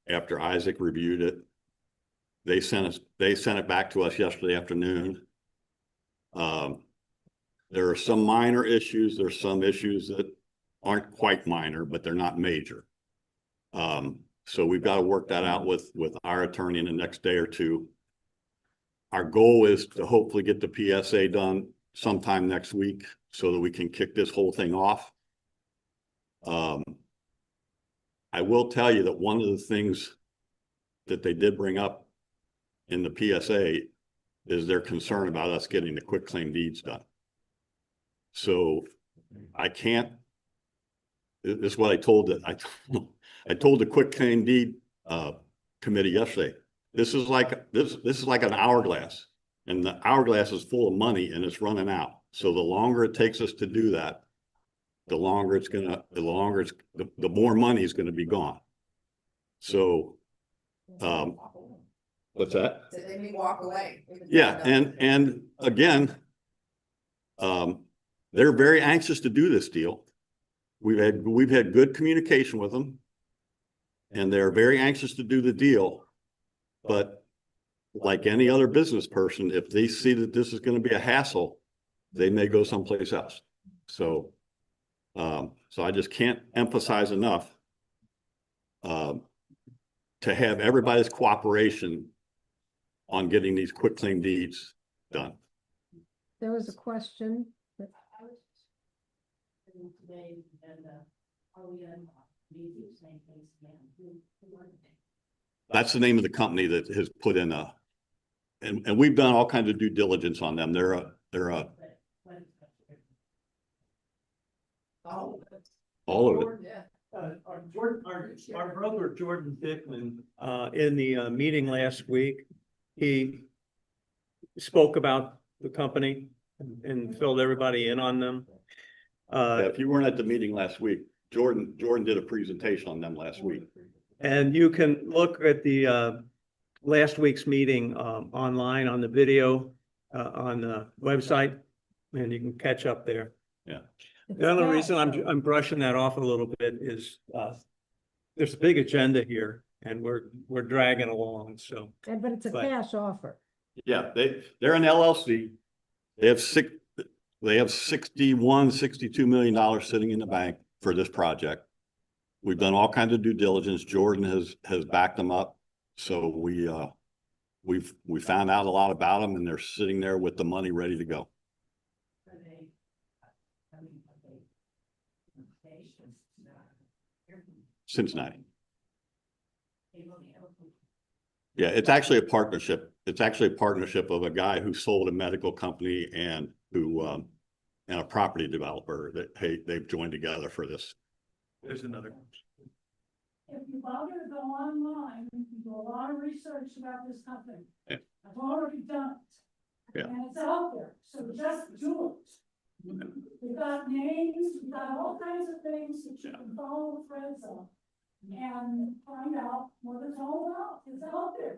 after Isaac reviewed it. They sent it back to us yesterday afternoon. There are some minor issues. There's some issues that aren't quite minor, but they're not major. So we've got to work that out with our attorney in the next day or two. Our goal is to hopefully get the PSA done sometime next week so that we can kick this whole thing off. I will tell you that one of the things that they did bring up in the PSA is their concern about us getting the quitclaim deeds done. So I can't, this is what I told the quitclaim deed committee yesterday. This is like an hourglass, and the hourglass is full of money and it's running out. So the longer it takes us to do that, the longer it's gonna, the more money is gonna be gone. So, what's that? So they may walk away. if it's Yeah, not done. and again, they're very anxious to do this deal. We've had good communication with them. And they're very anxious to do the deal. But like any other business person, if they see that this is going to be a hassle, they may go someplace else. So, so I just can't emphasize enough to have everybody's cooperation on getting these quitclaim deeds done. There was a question. Today, and, are we gonna do the same things again? That's the name of the company that has put in and we've done all kinds of due diligence on them. They're a all of it. Yeah. Our brother Jordan Dickman, in the meeting last week, he spoke about the company and filled everybody in on them. Yeah, if you weren't at the meeting last week, Jordan did a presentation on them last week. And you can look at the last week's meeting online on the video on the website, and you can catch up there. Yeah. The other reason I'm brushing that off a little bit is there's a big agenda here, and we're dragging along. So, But it's a cash offer. Yeah, they're an LLC. They have $62 million sitting in the bank for this project. We've done all kinds of due diligence. Jordan has backed them up. So we found out a lot about them, and they're sitting there with the money ready to go. Cincinnati. Yeah, it's actually a partnership. It's actually a partnership of a guy who sold a medical company and and a property developer that they've joined together for this. there's another. If you bother to go online, you can do a lot of research about this company. Yeah. I've already done it. Yeah. And it's out there, so just do it. We've got names, we've got all kinds of things that you can follow the threads on. And find out what it's all about, it's out there.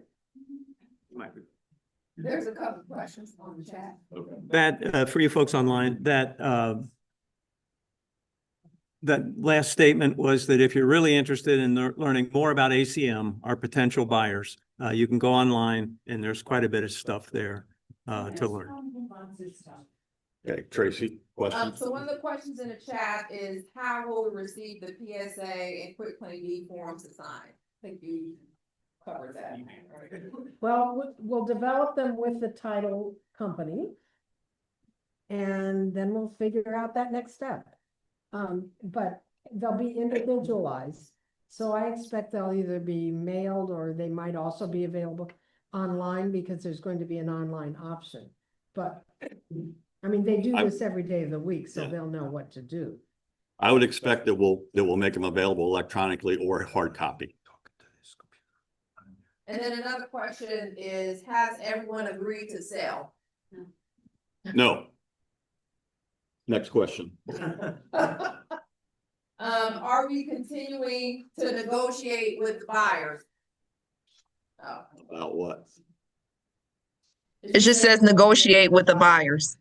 There's a couple of questions on the chat. That for you folks online, that last statement was that if you're really interested in learning more about ACM, our potential buyers, you can go online, and there's quite a bit of stuff there to learn. Okay, Tracy, question? So one of the questions in the chat is how will we receive the PSA and quitclaim deed forms to sign? I think you covered that. Well, we'll develop them with the title company. And then we'll figure out that next step. But they'll be individualized. So I expect they'll either be mailed or they might also be available online because there's going to be an online option. But I mean, they do this every day of the week, so they'll know what to do. I would expect that we'll make them available electronically or hard copy. And then another question is, has everyone agreed to sell? No. Next question. Are we continuing to negotiate with the buyers? Oh. About what? It just says negotiate with the buyers.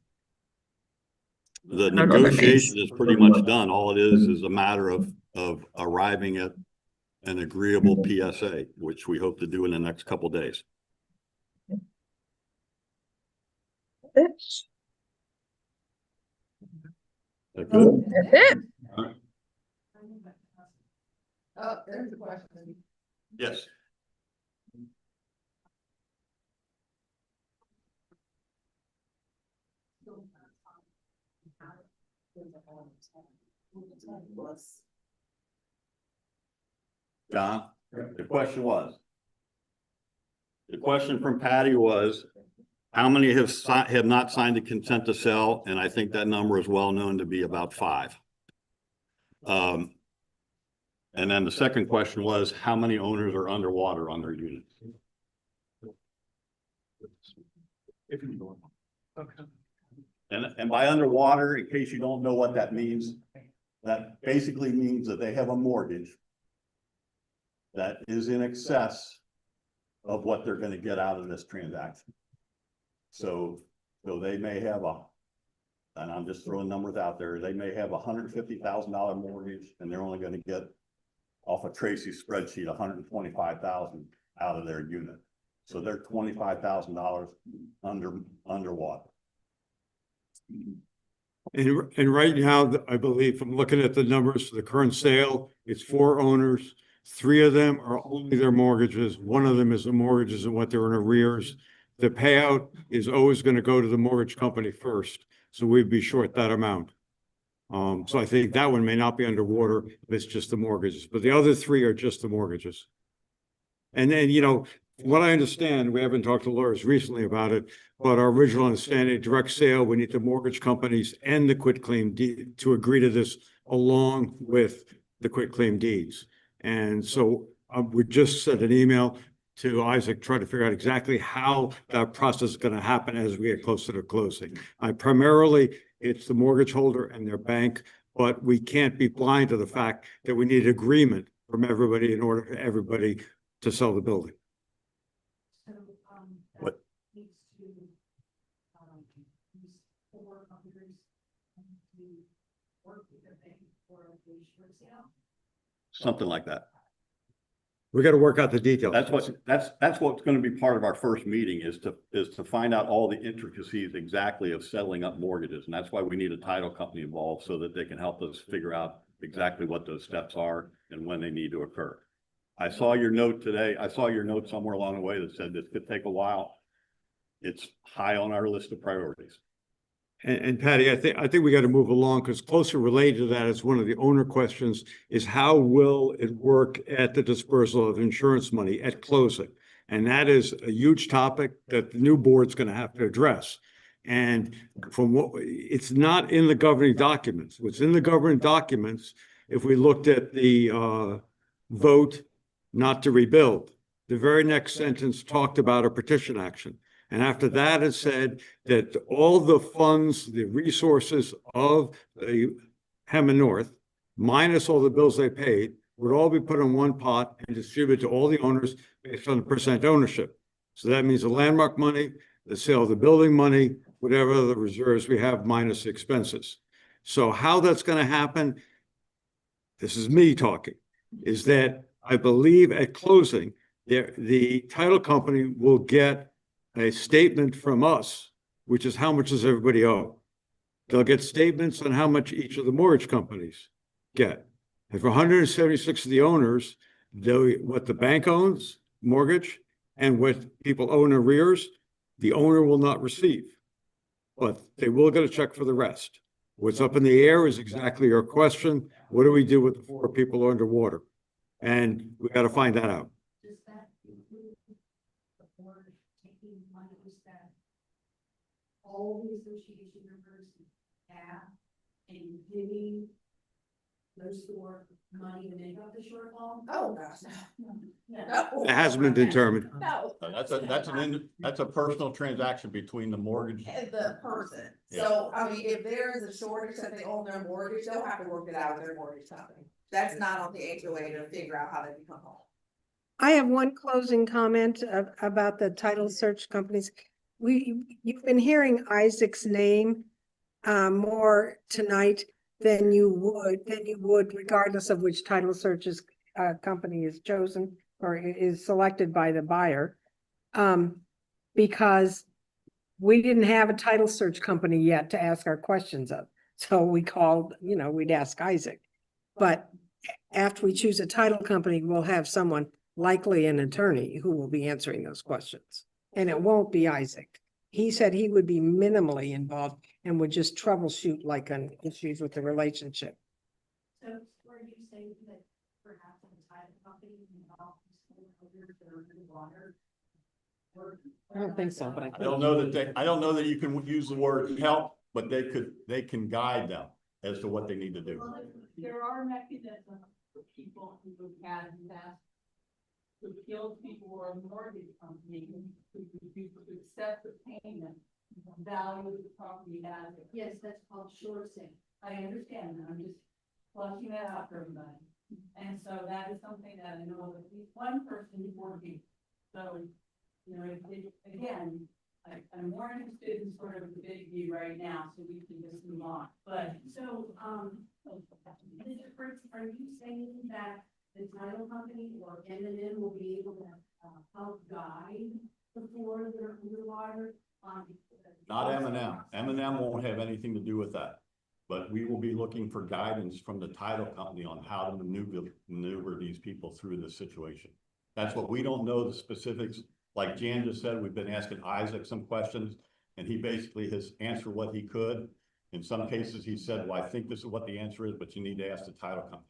The negotiation is pretty much done. All it is a matter of arriving at an agreeable PSA, which we hope to do in the next couple of days. That good? That's it. All right. Oh, there's a question. Yes. John, the question from Patty was, how many have not signed a consent to sell? And I think that number is well known to be about 5. And then the second question was, how many owners are underwater on their units? And by underwater, in case you don't know what that means, that basically means that they have a mortgage that is in excess of what they're gonna get out of this transaction. So they may have and I'm just throwing numbers out there, they may have $150,000 mortgage and they're only gonna get off of Tracy's spreadsheet, $125,000 out of their unit. So they're $25,000 underwater. And right now, I believe from looking at the numbers for the current sale, it's 4 owners. 3 of them are only their mortgages. 1 of them is the mortgages and what they're in arrears. The payout is always going to go to the mortgage company first. So we'd be short that amount. So I think that one may not be underwater if it's just the mortgages, but the other 3 are just the mortgages. And then, what I understand, we haven't talked to lawyers recently about it, but our original understanding, direct sale, we need the mortgage companies and the quitclaim deed to agree to this along with the quitclaim deeds. And so we just sent an email to Isaac, trying to figure out exactly how that process is going to happen as we get closer to closing. Primarily, it's the mortgage holder and their bank, but we can't be blind to the fact that we need agreement from everybody in order for everybody to sell the building. So, What? that needs to, use 4 computers to work with the bank for the short sale. Something like that. We got to work out the details. That's what's going to be part of our first meeting is to find out all the intricacies exactly of settling up mortgages. And that's why we need a title company involved so that they can help us figure out exactly what those steps are and when they need to occur. I saw your note today. I saw your note somewhere along the way that said this could take a while. It's high on our list of priorities. And Patty, I think we got to move along because closely related to that is one of the owner questions is how will it work at the dispersal of insurance money at closing? And that is a huge topic that the new board's going to have to address. And from it's not in the governing documents. What's in the governing documents, if we looked at the vote not to rebuild, the very next sentence talked about a petition action. And after that, it said that all the funds, the resources of the Hammond North, minus all the bills they paid, would all be put in one pot and distributed to all the owners based on the percent ownership. So that means the landmark money, the sale of the building money, whatever the reserves we have minus the expenses. So how that's going to happen, this is me talking, is that I believe at closing, the title company will get a statement from us, which is how much does everybody owe? They'll get statements on how much each of the mortgage companies get. And for 176 of the owners, what the bank owns, mortgage, and what people owe in arrears, the owner will not receive. But they will get a check for the rest. What's up in the air is exactly your question. What do we do with the 4 people underwater? And we got to find that out. Does that include the board taking monies that all the association members have and giving those 4 money to make up the shortfall? Oh, gosh, No. no. It hasn't been determined. No. That's a personal transaction between the mortgage. And the person. Yeah. So, I mean, if there is a shortage that they own their mortgage, they'll have to work it out with their mortgage company. That's not on the HOA to figure out how they become whole. I have one closing comment about the title search companies. You've been hearing Isaac's name more tonight than you would regardless of which title searches company is chosen or is selected by the buyer. Because we didn't have a title search company yet to ask our questions of. So we called, we'd ask Isaac. But after we choose a title company, we'll have someone, likely an attorney, who will be answering those questions. And it won't be Isaac. He said he would be minimally involved and would just troubleshoot like on issues with the relationship. So were you saying that perhaps a title company involved in water? I don't think so, but I don't know that you can use the word help, but they can guide them as to what they need to do. Well, there are mechanisms for people who have that to appeal to people who are mortgage company who accept the payment, value of the property as. Yes, that's called short sale. I understand that. I'm just flushing that out for everybody. And so that is something that I know of at least one person is working. So, you know, again, I'm more interested in sort of the big view right now, so we can just move on. But So, Mr. Fritz, are you saying that the title company or M&M will be able to help guide the floors that are underwater? Not M&M. M&M won't have anything to do with that. But we will be looking for guidance from the title company on how to maneuver these people through this situation. That's what we don't know the specifics. Like Jan just said, we've been asking Isaac some questions, and he basically has answered what he could. In some cases, he said, well, I think this is what the answer is, but you need to ask the title company.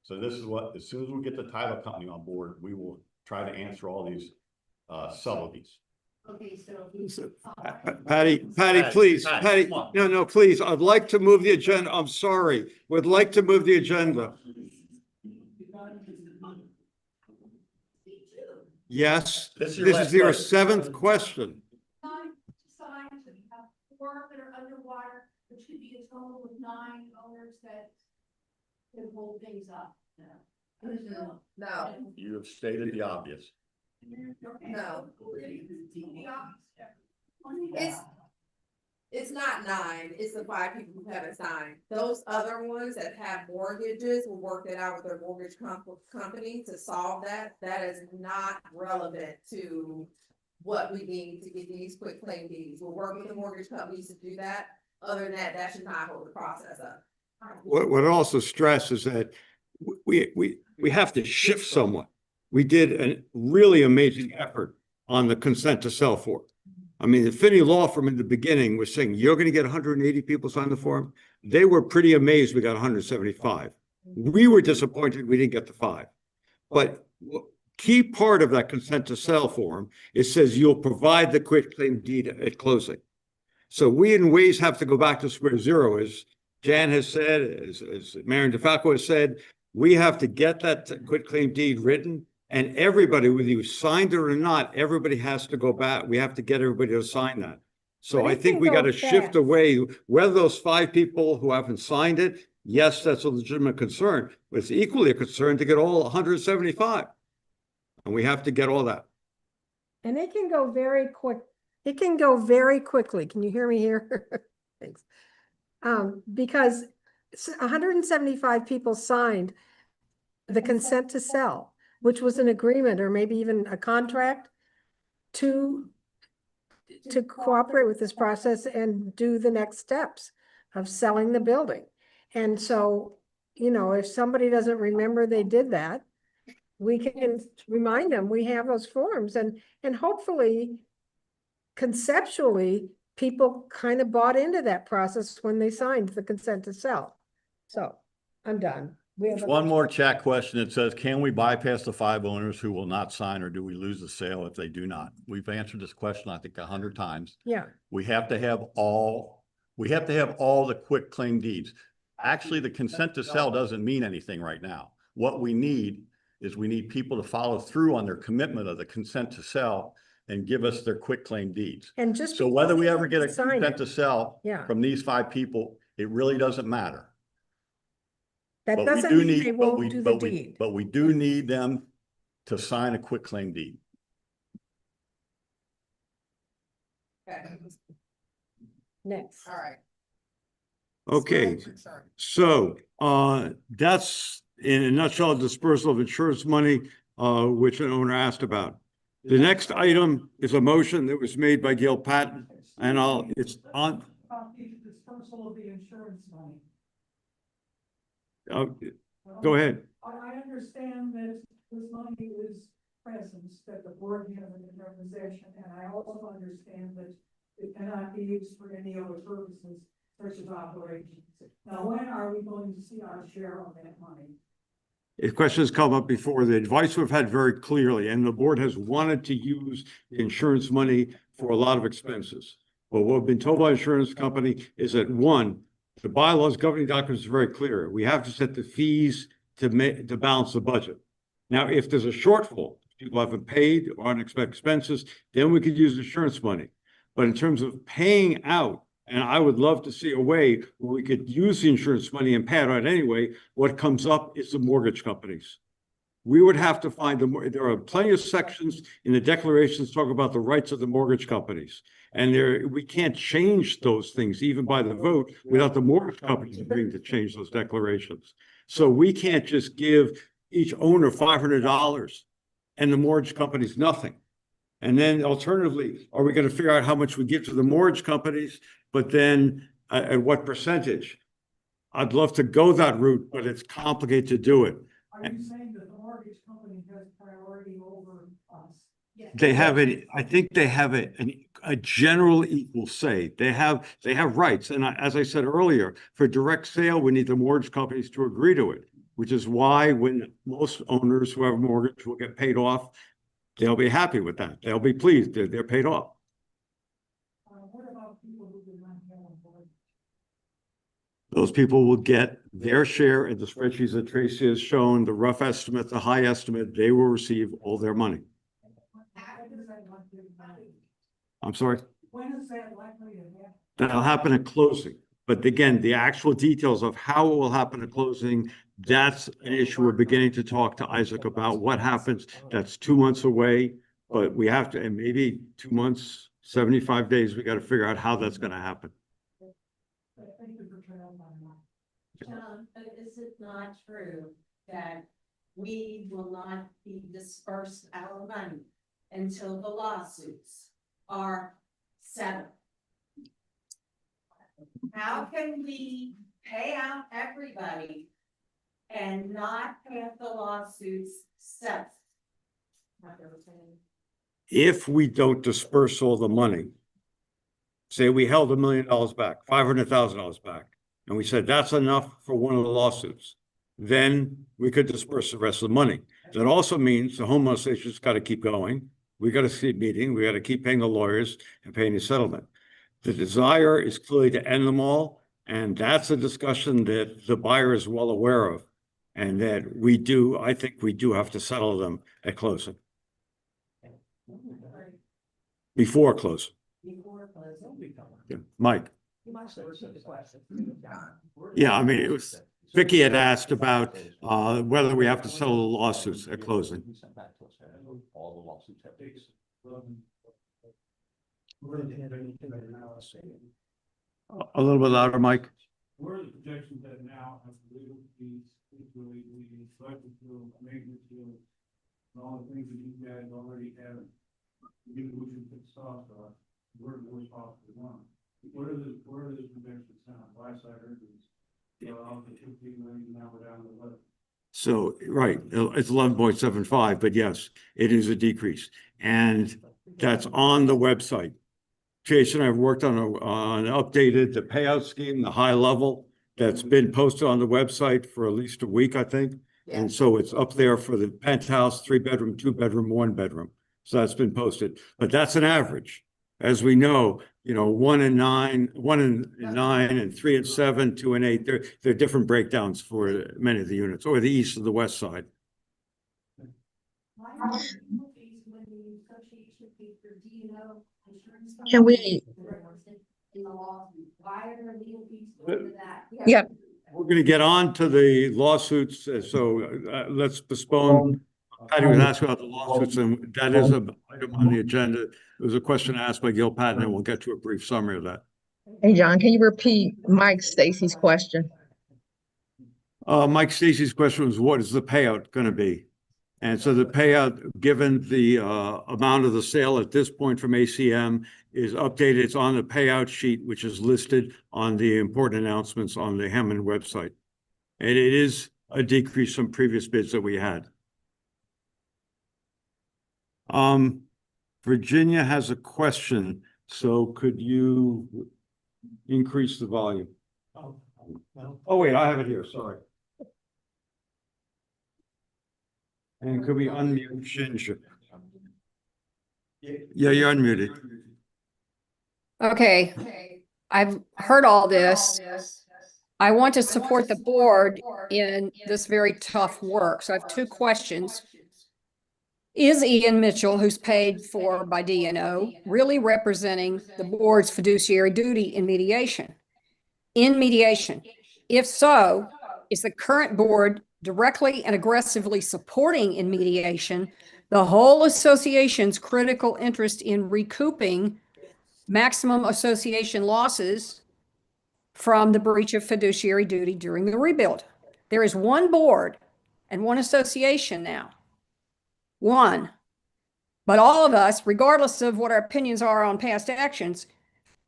So this is what, as soon as we get the title company on board, we will try to answer all these subtleties. Okay, so. Patty, please, Patty, no, please, I'd like to move the agenda. I'm sorry. Would like to move the agenda. Yes, this is your seventh question. Signs that we have 4 that are underwater, which could be a total of 9 owners that can hold things up. No, You have stated the obvious. no. It's not 9, it's the 5 people who haven't signed. Those other ones that have mortgages will work it out with their mortgage company to solve that. That is not relevant to what we need to get these quick claim deeds. We'll work with the mortgage companies to do that. Other than that, that should not hold the process up. What it also stresses that we have to shift someone. We did a really amazing effort on the consent to sell form. I mean, the Finney law firm in the beginning was saying, you're going to get 180 people sign the form. They were pretty amazed we got 175. We were disappointed we didn't get the 5. But key part of that consent to sell form, it says you'll provide the quit claim deed at closing. So we in ways have to go back to square zero, as Jan has said, as Marion DeFalco has said, we have to get that quit claim deed written. And everybody, whether you signed it or not, everybody has to go back. We have to get everybody to sign that. So I think we got to shift away, whether those 5 people who haven't signed it, yes, that's a legitimate concern, but it's equally a concern to get all 175. And we have to get all that. And it can go very quick. It can go very quickly. Can you hear me here? Thanks. Because 175 people signed the consent to sell, which was an agreement or maybe even a contract to cooperate with this process and do the next steps of selling the building. And so, you know, if somebody doesn't remember they did that, we can remind them we have those forms, and hopefully conceptually people kind of bought into that process when they signed the consent to sell. So I'm done. One more chat question. It says, can we bypass the 5 owners who will not sign, or do we lose the sale if they do not? We've answered this question, I think, 100 times. Yeah. We have to have all the quit claim deeds. Actually, the consent to sell doesn't mean anything right now. What we need is we need people to follow through on their commitment of the consent to sell and give us their quit claim deeds. And just so whether we ever get a consent to sell yeah. from these 5 people, it really doesn't matter. That But doesn't we do mean they need, won't do the deed. but we do need them to sign a quit claim deed. Okay. Next. All right. Okay, so that's in a nutshell, dispersal of insurance money, which an owner asked about. The next item is a motion that was made by Gail Patton, and it's on. About the dispersal of the insurance money. Go ahead. I understand that this money is presence, that the board has an organization, and I also understand that it cannot be used for any other purposes, such as operations. Now, when are we going to see our share of that money? The question has come up before. The advice we've had very clearly, and the board has wanted to use the insurance money for a lot of expenses. But what we've been told by the insurance company is that, one, the bylaws governing documents are very clear. We have to set the fees to balance the budget. Now, if there's a shortfall, people haven't paid or unexpected expenses, then we could use insurance money. But in terms of paying out And I would love to see a way where we could use the insurance money and pay it out anyway. What comes up is the mortgage companies. We would have to find there are plenty of sections in the declarations talk about the rights of the mortgage companies. And we can't change those things even by the vote without the mortgage companies agreeing to change those declarations. So we can't just give each owner $500 and the mortgage companies nothing. And then alternatively, are we going to figure out how much we give to the mortgage companies, but then at what percentage? I'd love to go that route, but it's complicated to do it. Are you saying that the mortgage company has priority over us? They have I think they have a general equal say. They have rights. And as I said earlier, for direct sale, we need the mortgage companies to agree to it, which is why when most owners who have a mortgage will get paid off, they'll be happy with that. They'll be pleased. They're paid off. What about people who do not have a mortgage? Those people will get their share in the spreadsheets that Tracy has shown, the rough estimate, the high estimate, they will receive all their money. I'm sorry? When is that likely to happen? That'll happen at closing. But again, the actual details of how it will happen at closing, that's an issue we're beginning to talk to Isaac about. What happens? That's 2 months away, but we have to, and maybe 2 months, 75 days, we got to figure out how that's going to happen. John, but is it not true that we will not be dispersed our money until the lawsuits are settled? How can we pay out everybody and not have the lawsuits settled? If we don't disperse all the money, say we held $1 million back, $500,000 back, and we said that's enough for one of the lawsuits, then we could disperse the rest of the money. That also means the home association's got to keep going. We got to keep meeting. We got to keep paying the lawyers and paying the settlement. The desire is clearly to end them all, and that's a discussion that the buyer is well aware of, and that I think we do have to settle them at closing. Before closing. Yeah. Mike. Yeah, I mean, Vicky had asked about whether we have to settle the lawsuits at closing. All the lawsuits have dates. A little bit louder, Mike. Where are the projections at now of legal fees, legal fees, electric bill, maintenance bill, and all the things that you guys already have? You know, we should start, where the worst possible one. Where are the projections now? Why side urgents? Off the 15 million, now we're down to 11. So, right, it's 11.75, but yes, it is a decrease. And that's on the website. Jason, I've worked on updated the payout scheme, the high level that's been posted on the website for at least a week, I think. Yeah. And so it's up there for the penthouse, 3-bedroom, 2-bedroom, 1-bedroom. So that's been posted, but that's an average. As we know, 1 and 9, 1 and 9, and 3 and 7, 2 and 8, they're different breakdowns for many of the units, or the east or the west side. Can we? Yeah. We're going to get on to the lawsuits, so let's postpone. Patty was asking about the lawsuits, and that is an item on the agenda. There was a question asked by Gil Patton, and we'll get to a brief summary of that. Hey, John, can you repeat Mike Stacy's question? Mike Stacy's question was, what is the payout going to be? And so the payout, given the amount of the sale at this point from ACM, is updated. It's on the payout sheet, which is listed on the important announcements on the Hammond website. And it is a decrease from previous bids that we had. Virginia has a question. So could you increase the volume? Oh, wait, I have it here. Sorry. And could we unmute Ginger? Yeah, you're unmuted. Okay, I've heard all this. I want to support the board in this very tough work. So I have two questions. is Ian Mitchell, who's paid for by DNO, really representing the board's fiduciary duty in mediation? If so, is the current board directly and aggressively supporting in mediation the whole association's critical interest in recouping maximum association losses from the breach of fiduciary duty during the rebuild? There is one board and one association now. One. But all of us, regardless of what our opinions are on past actions,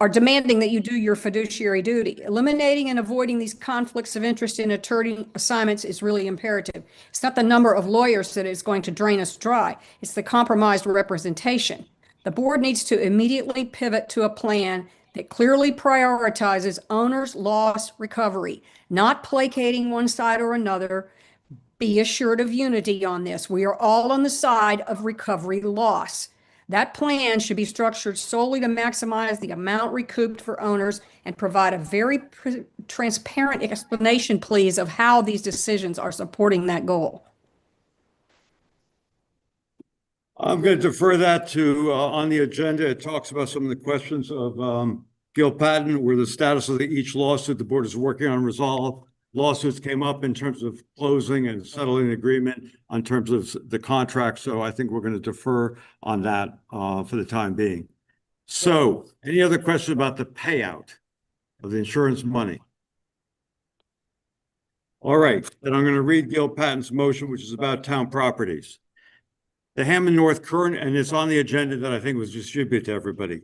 are demanding that you do your fiduciary duty. Eliminating and avoiding these conflicts of interest in attorney assignments is really imperative. It's not the number of lawyers that is going to drain us dry. It's the compromised representation. The board needs to immediately pivot to a plan that clearly prioritizes owners' loss recovery, not placating one side or another. Be assured of unity on this. We are all on the side of recovery loss. That plan should be structured solely to maximize the amount recouped for owners and provide a very transparent explanation, please, of how these decisions are supporting that goal. I'm going to defer that to, on the agenda, it talks about some of the questions of Gil Patton, where the status of each lawsuit the board is working on resolve. Lawsuits came up in terms of closing and settling the agreement on terms of the contract. So I think we're going to defer on that for the time being. So any other questions about the payout of the insurance money? All right, then I'm going to read Gil Patton's motion, which is about town properties. The Hammond North current, and it's on the agenda that I think was distributed to everybody.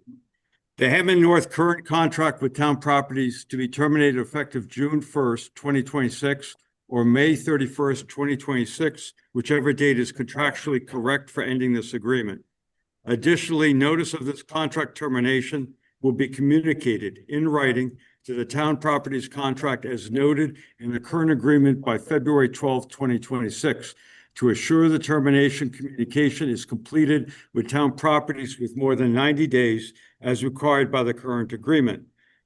The Hammond North current contract with town properties to be terminated effective June 1st, 2026, or May 31st, 2026, whichever date is contractually correct for ending this agreement. Additionally, notice of this contract termination will be communicated in writing to the town properties contract as noted in the current agreement by February 12th, 2026. To assure the termination communication is completed with town properties with more than 90 days as required by the current agreement.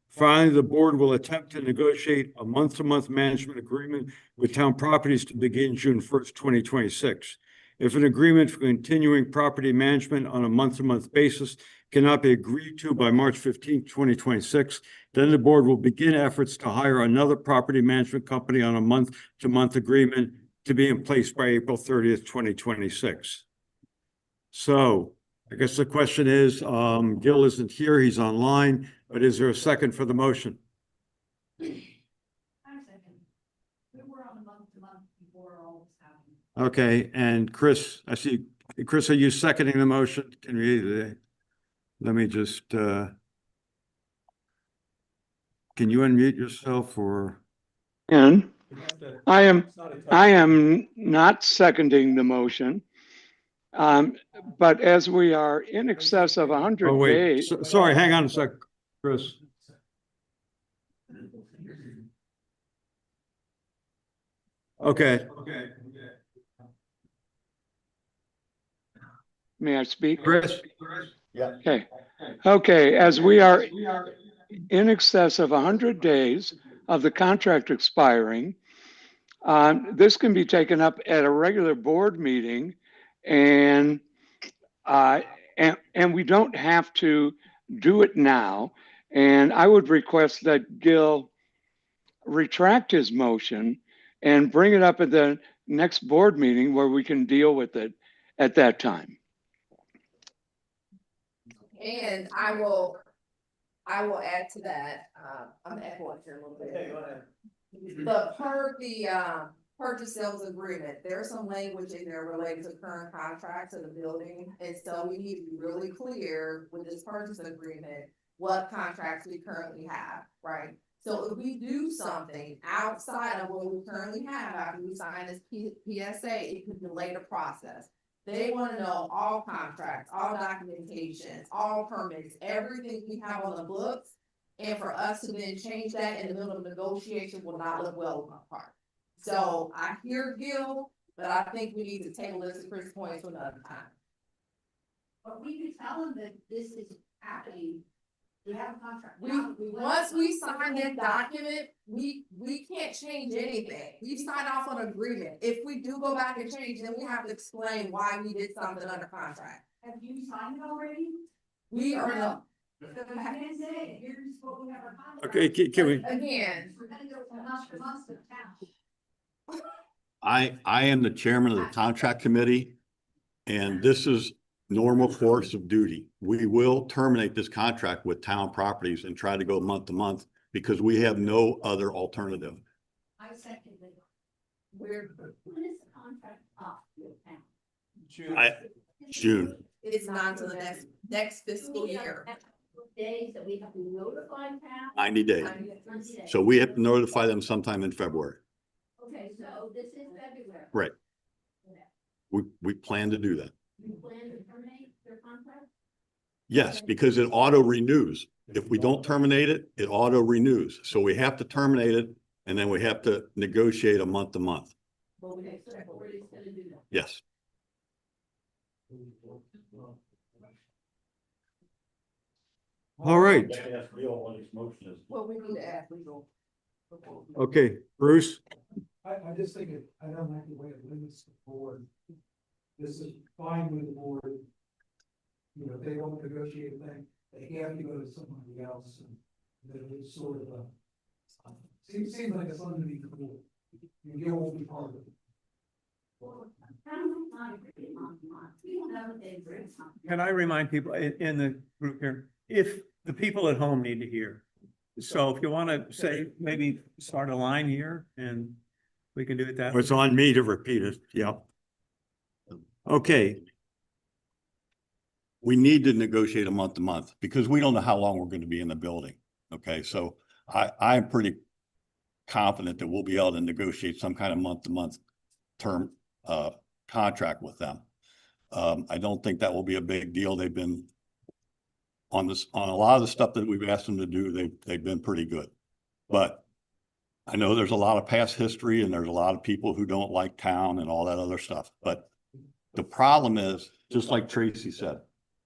Finally, the board will attempt to negotiate a month-to-month management agreement with town properties to begin June 1st, 2026. If an agreement for continuing property management on a month-to-month basis cannot be agreed to by March 15th, 2026, then the board will begin efforts to hire another property management company on a month-to-month agreement to be in place by April 30th, 2026. So I guess the question is, Gil isn't here, he's online, but is there a second for the motion? I'm second. We were on a month-to-month before all this happened. Okay, and Chris, I see, Chris, are you seconding the motion? Can we, let me just, can you unmute yourself or? And I am not seconding the motion. But as we are in excess of 100 Oh, wait, days. Sorry, hang on a sec, Chris. Okay. May I speak? Chris? Yeah. Okay. Okay, as we are in excess of 100 days of the contract expiring, this can be taken up at a regular board meeting, and we don't have to do it now. And I would request that Gil retract his motion and bring it up at the next board meeting where we can deal with it at that time. And I will add to that, I'm echoing here a little bit. Okay, go ahead. But per the purchase sales agreement, there's some language in there related to current contracts of the building. And so we need to be really clear with this purchase agreement, what contracts we currently have, right? So if we do something outside of what we currently have after we sign this PSA, it could delay the process. They want to know all contracts, all documentations, all permits, everything we have on the books. And for us to then change that in the middle of negotiation will not look well on our part. So I hear Gil, but I think we need to table this to Chris' point to another time. But we could tell them that this is happening We have a contract. Once we sign that document, we can't change anything. We've signed off on an agreement. If we do go back and change, then we have to explain why we did something under contract. Have you signed it already? We are not, So you can't say, here's what we have our contract. Okay, can we, again, We're gonna go from month to month to town. I am the chairman of the contract committee, and this is normal course of duty. We will terminate this contract with Town Properties and try to go month to month because we have no other alternative. I second it. we're, When is the contract up with town? June. it's not until the next fiscal year. Days that we have to notify town? 90 days. 90 days. So we have to notify them sometime in February. Okay, so this is February. Right. We plan to do that. You plan to terminate their contract? Yes, because it auto renews. If we don't terminate it, it auto renews. So we have to terminate it and then we have to negotiate a month to month. Okay, so we're just gonna do that. Yes. all right, Well, we need to ask legal. okay, Bruce? I just think I don't like the way it limits the board. This is fine with the board. You know, if they don't negotiate a thing, they have to go to somebody else and then it's sort of a. Seems like it's under the cool. You won't be part of it. Well, town might not agree on. We don't know what they agree on. Can I remind people in the group here, if the people at home need to hear. So if you want to say, maybe start a line here and we can do it that way. It's on me to repeat it, yep. Okay, We need to negotiate a month to month because we don't know how long we're going to be in the building. Okay, so I'm pretty confident that we'll be able to negotiate some kind of month to month term contract with them. I don't think that will be a big deal. They've been on a lot of the stuff that we've asked them to do. They've been pretty good, but I know there's a lot of past history and there's a lot of people who don't like town and all that other stuff. But the problem is, just like Tracy said,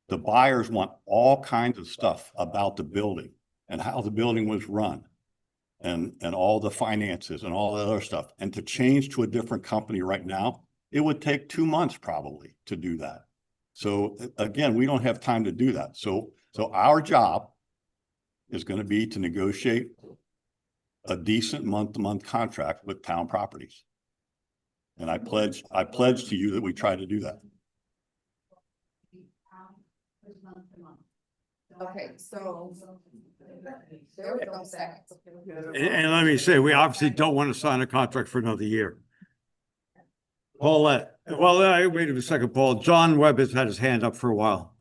the buyers want all kinds of stuff about the building and how the building was run and all the finances and all that other stuff. And to change to a different company right now, it would take 2 months probably to do that. So again, we don't have time to do that. So our job is going to be to negotiate a decent month-to-month contract with Town Properties. And I pledge to you that we try to do that. Okay, so. There we go, second. and let me say, we obviously don't want to sign a contract for another year. Paulette, well, wait a second, Paul. John Webb has had his hand up for a while.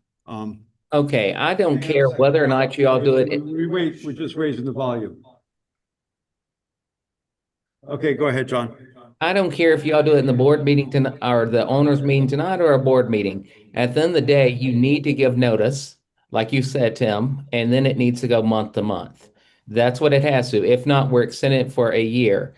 Okay, I don't care whether or not you all do it. We're just raising the volume. Okay, go ahead, John. I don't care if y'all do it in the board meeting tonight or the owners meeting tonight or a board meeting. At the end of the day, you need to give notice, like you said, Tim, and then it needs to go month to month. That's what it has to. If not, we're extending it for a year.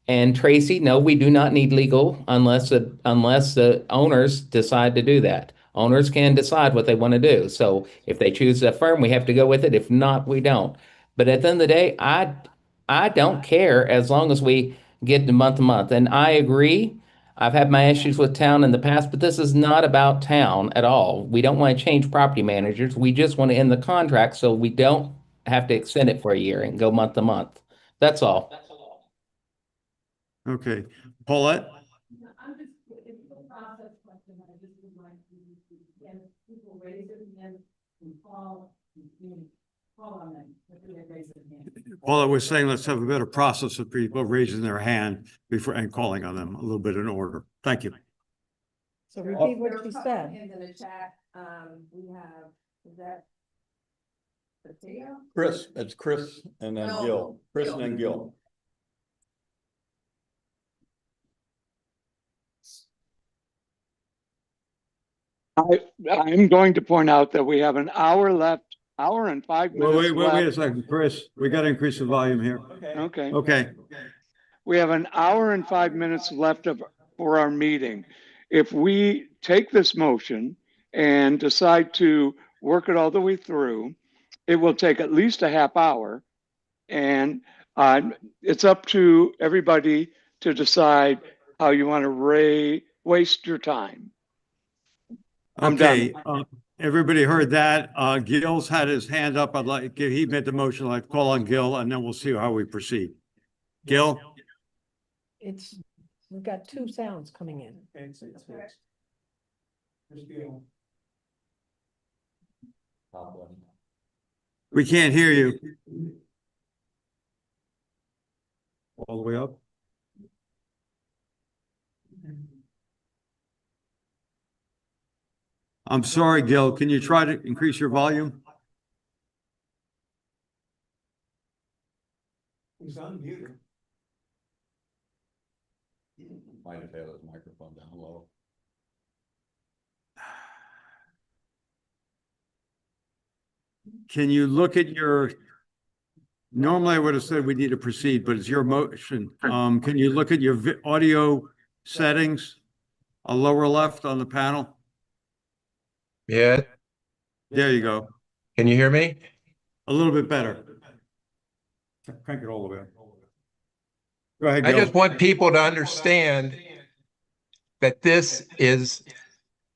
And Tracy, no, we do not need legal unless the owners decide to do that. Owners can decide what they want to do. So if they choose a firm, we have to go with it. If not, we don't. But at the end of the day, I don't care as long as we get to month to month. And I agree. I've had my issues with town in the past, but this is not about town at all. We don't want to change property managers. We just want to end the contract so we don't have to extend it for a year and go month to month. That's all. Okay, Paulette? I'm just, it's a process question, I just would like to, and people raise their hand and call on them, if they raise their hand. Paulette was saying, let's have a better process of people raising their hand before and calling on them, a little bit in order. Thank you. So Repeat what you said. In the chat, we have, is that? Potato? Chris, it's Chris and then No, Gil. Chris and Gil. then Gil. I'm going to point out that we have an hour left, hour and 5 minutes Wait a left. second, Chris, we got to increase the volume here. Okay. Okay, We have an hour and 5 minutes left for our meeting. If we take this motion and decide to work it all the way through, it will take at least a half hour. And it's up to everybody to decide how you want to waste your time. I'm Okay, done. everybody heard that. Gil's had his hand up. He made the motion. I'd call on Gil and then we'll see how we proceed. Gil? We've got two sounds coming in. We can't hear you. All the way up? I'm sorry, Gil. Can you try to increase your volume? He's unmuted. Might have had his microphone down low. Can you look at your, normally I would have said we need to proceed, but it's your motion. Can you look at your audio settings, a lower left on the panel? Yeah. There you go. Can you hear me? A little bit better. Crank it all the way up. Go ahead, I Gil. just want people to understand that this is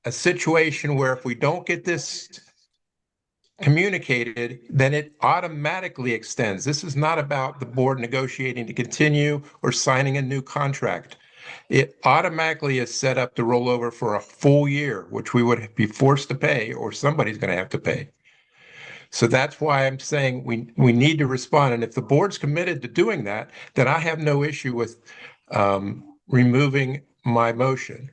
a situation where if we don't get this communicated, then it automatically extends. This is not about the board negotiating to continue or signing a new contract. It automatically is set up to roll over for a full year, which we would be forced to pay, or somebody's going to have to pay. So that's why I'm saying we need to respond. And if the board's committed to doing that, then I have no issue with removing my motion.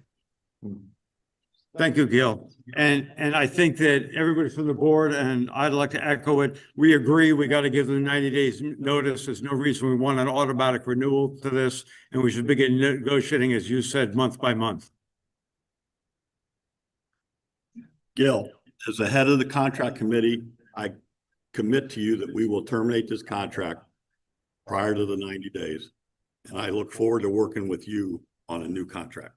Thank you, Gil. And I think that everybody from the board, and I'd like to echo it, we agree we got to give them 90 days notice. There's no reason we want an automatic renewal to this, and we should begin negotiating, as you said, month by month. Gil, as the head of the contract committee, I commit to you that we will terminate this contract prior to the 90 days. And I look forward to working with you on a new contract.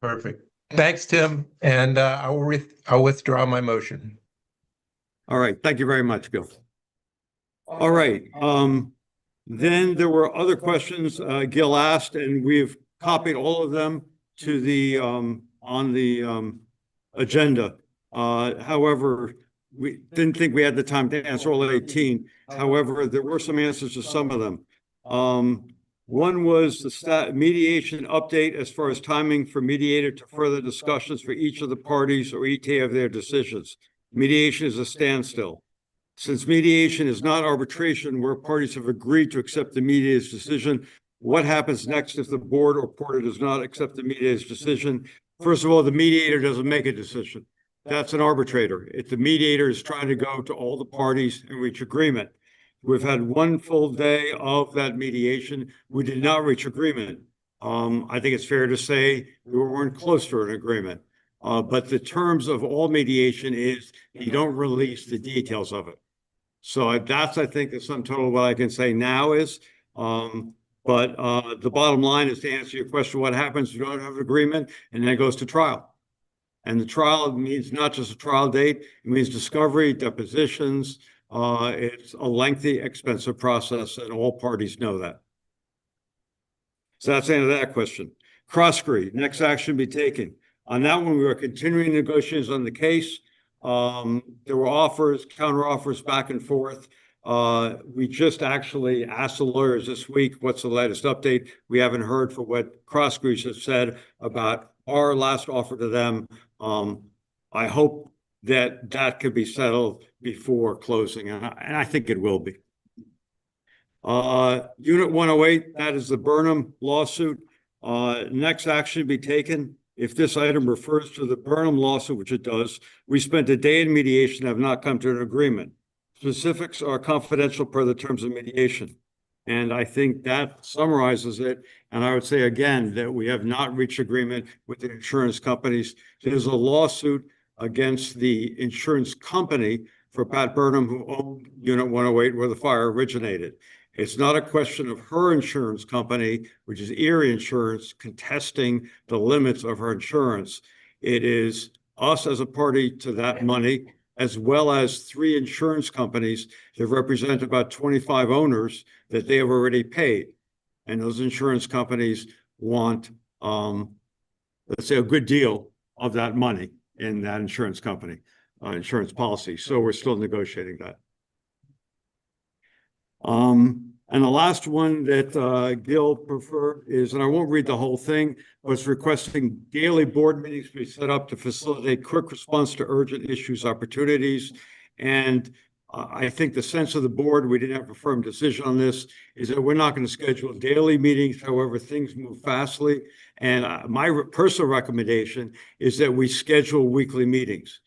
Perfect. Thanks, Tim. And I'll withdraw my motion. All right. Thank you very much, Gil. All right. Then there were other questions Gil asked, and we've copied all of them to the on the agenda. However, we didn't think we had the time to answer all 18. However, there were some answers to some of them. One was the mediation update as far as timing for mediator to further discussions for each of the parties or ETA of their decisions. Mediation is a standstill. Since mediation is not arbitration where parties have agreed to accept the mediator's decision, what happens next if the board or party does not accept the mediator's decision? First of all, the mediator doesn't make a decision. That's an arbitrator. If the mediator is trying to go to all the parties and reach agreement. We've had one full day of that mediation. We did not reach agreement. I think it's fair to say we weren't close to an agreement. But the terms of all mediation is you don't release the details of it. So that's, I think, the sum total of what I can say now is. But the bottom line is, to answer your question, what happens if you don't have an agreement, and then it goes to trial. And the trial means not just a trial date, it means discovery, depositions. It's a lengthy, expensive process, and all parties know that. So that's the end of that question. Cross-agree, next action be taken. On that one, we were continuing negotiations on the case. There were offers, counter offers back and forth. We just actually asked the lawyers this week, what's the latest update? We haven't heard for what Cross-agree has said about our last offer to them. I hope that that could be settled before closing, and I think it will be. Unit 108, that is the Burnham lawsuit. Next action to be taken. If this item refers to the Burnham lawsuit, which it does, we spent a day in mediation and have not come to an agreement. Specifics are confidential per the terms of mediation. And I think that summarizes it. And I would say again that we have not reached agreement with the insurance companies. There's a lawsuit against the insurance company for Pat Burnham, who owned Unit 108, where the fire originated. It's not a question of her insurance company, which is Erie Insurance, contesting the limits of her insurance. It is us as a party to that money, as well as 3 insurance companies that represent about 25 owners that they have already paid. And those insurance companies want, let's say, a good deal of that money in that insurance company, insurance policy. So we're still negotiating that. And the last one that Gil preferred is, and I won't read the whole thing, was requesting daily board meetings be set up to facilitate quick response to urgent issues, opportunities. And I think the sense of the board, we didn't have a firm decision on this, is that we're not going to schedule daily meetings. However, things move fastly. And my personal recommendation is that we schedule weekly meetings.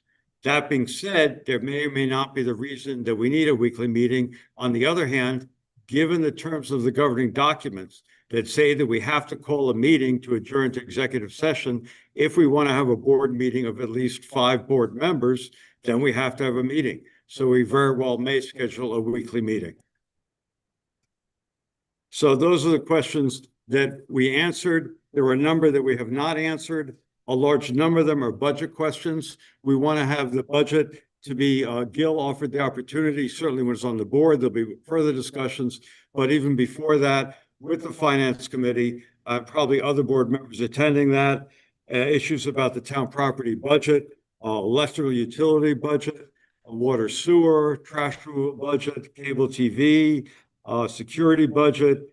That being said, there may or may not be the reason that we need a weekly meeting. On the other hand, given the terms of the governing documents that say that we have to call a meeting to adjourn to executive session, if we want to have a board meeting of at least 5 board members, then we have to have a meeting. So we very well may schedule a weekly meeting. So those are the questions that we answered. There were a number that we have not answered. A large number of them are budget questions. We want to have the budget to be, Gil offered the opportunity, certainly when it's on the board, there'll be further discussions. But even before that, with the Finance Committee, probably other board members attending that, issues about the town property budget, electrical utility budget, water sewer, trash removal budget, cable TV, security budget,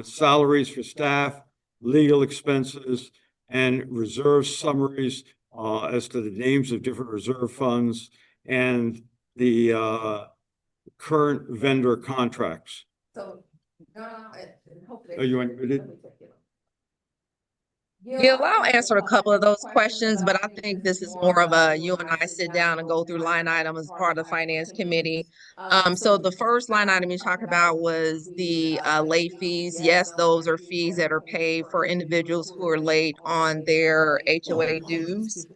salaries for staff, legal expenses, and reserve summaries as to the names of different reserve funds and the current vendor contracts. So, hopefully. Are you unmuted? Gil, I'll answer a couple of those questions, but I think this is more of a you and I sit down and go through line items as part of the Finance Committee. So the first line item you talked about was the late fees. Yes, those are fees that are paid for individuals who are late on their HOA dues.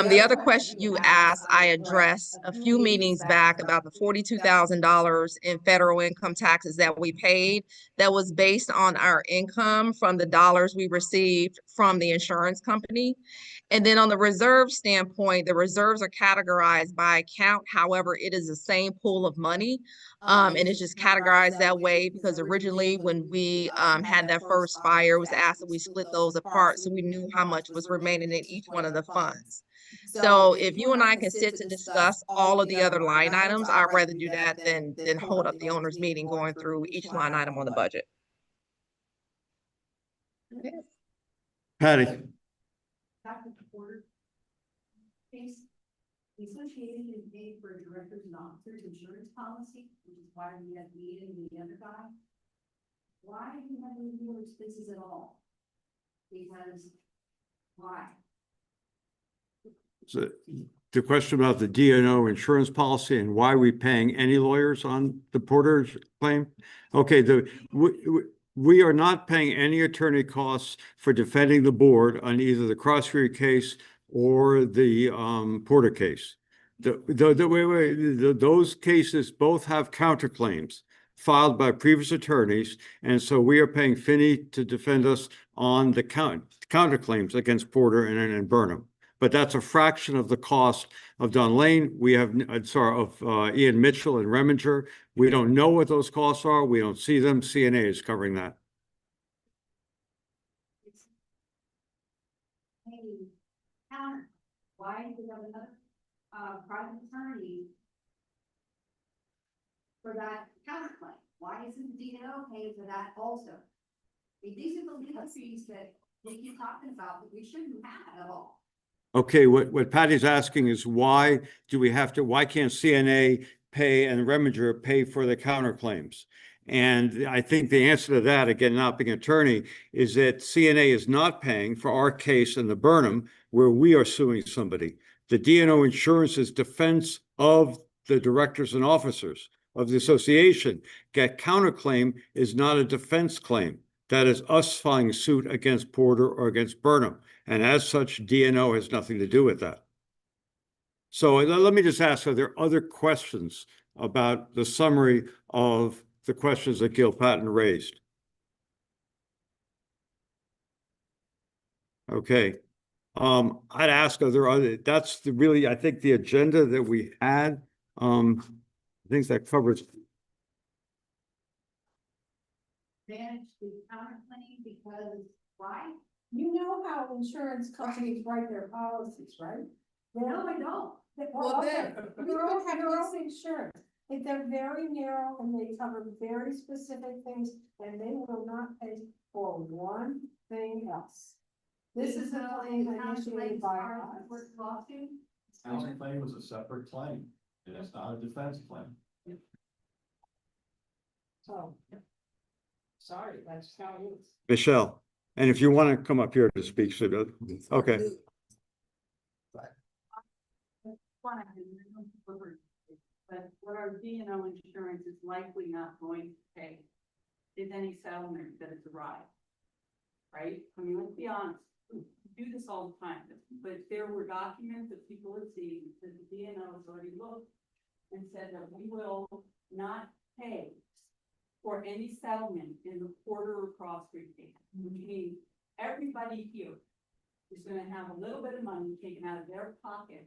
The other question you asked, I addressed a few meetings back about the $42,000 in federal income taxes that we paid. That was based on our income from the dollars we received from the insurance company. And then on the reserve standpoint, the reserves are categorized by account. However, it is the same pool of money. And it's just categorized that way because originally when we had that first fire, it was asked that we split those apart so we knew how much was remaining in each one of the funds. So if you and I can sit to discuss all of the other line items, I'd rather do that than hold up the owners meeting going through each line item on the budget. Okay. Patty. The association is paid for directors and officers insurance policy, which is why we have me and the other guy. Why do you have any more expenses at all? Because why? So the question about the D&O insurance policy and why we paying any lawyers on the Porter claim? Okay, we are not paying any attorney costs for defending the board on either the Crossfield case or the Porter case. Those cases both have counterclaims filed by previous attorneys, and so we are paying Finney to defend us on the counterclaims against Porter and Burnham. But that's a fraction of the cost of Don Lane. We have, of Ian Mitchell and Reminger. We don't know what those costs are. We don't see them. CNA is covering that. Why do we have another private attorney for that counterclaim? Why isn't the DNO paying for that also? These are the legal fees that we keep talking about that we shouldn't have at all. Okay, what Patty's asking is why can't CNA pay and Reminger pay for the counterclaims? And I think the answer to that, again, not being an attorney, is that CNA is not paying for our case in the Burnham where we are suing somebody. The D&O insurance's defense of the directors and officers of the association. That counterclaim is not a defense claim. That is us filing suit against Porter or against Burnham. And as such, D&O has nothing to do with that. So let me just ask, are there other questions about the summary of the questions that Gil Patton raised? Okay. I'd ask, are there other, that's the really, I think the agenda that we had, things that covers. Manage the counterclaim because why? You know how insurance companies write their policies, right? No, I don't. Well, then, Your own insurance, they're very narrow and they cover very specific things and they will not pay for one thing else. This is a claim initiated by us. Lawsuit. Counterclaim was a separate claim, and it's not a defense claim. So. Sorry, that's how it is. Michelle, and if you want to come up here to speak, so, okay. But what our D&O insurance is likely not going to pay is any settlement that has arrived. Right? I mean, let's be honest, we do this all the time, but there were documents that people have seen that the D&O has already looked and said that we will not pay for any settlement in the quarter or cross retained, which means everybody here is gonna have a little bit of money taken out of their pocket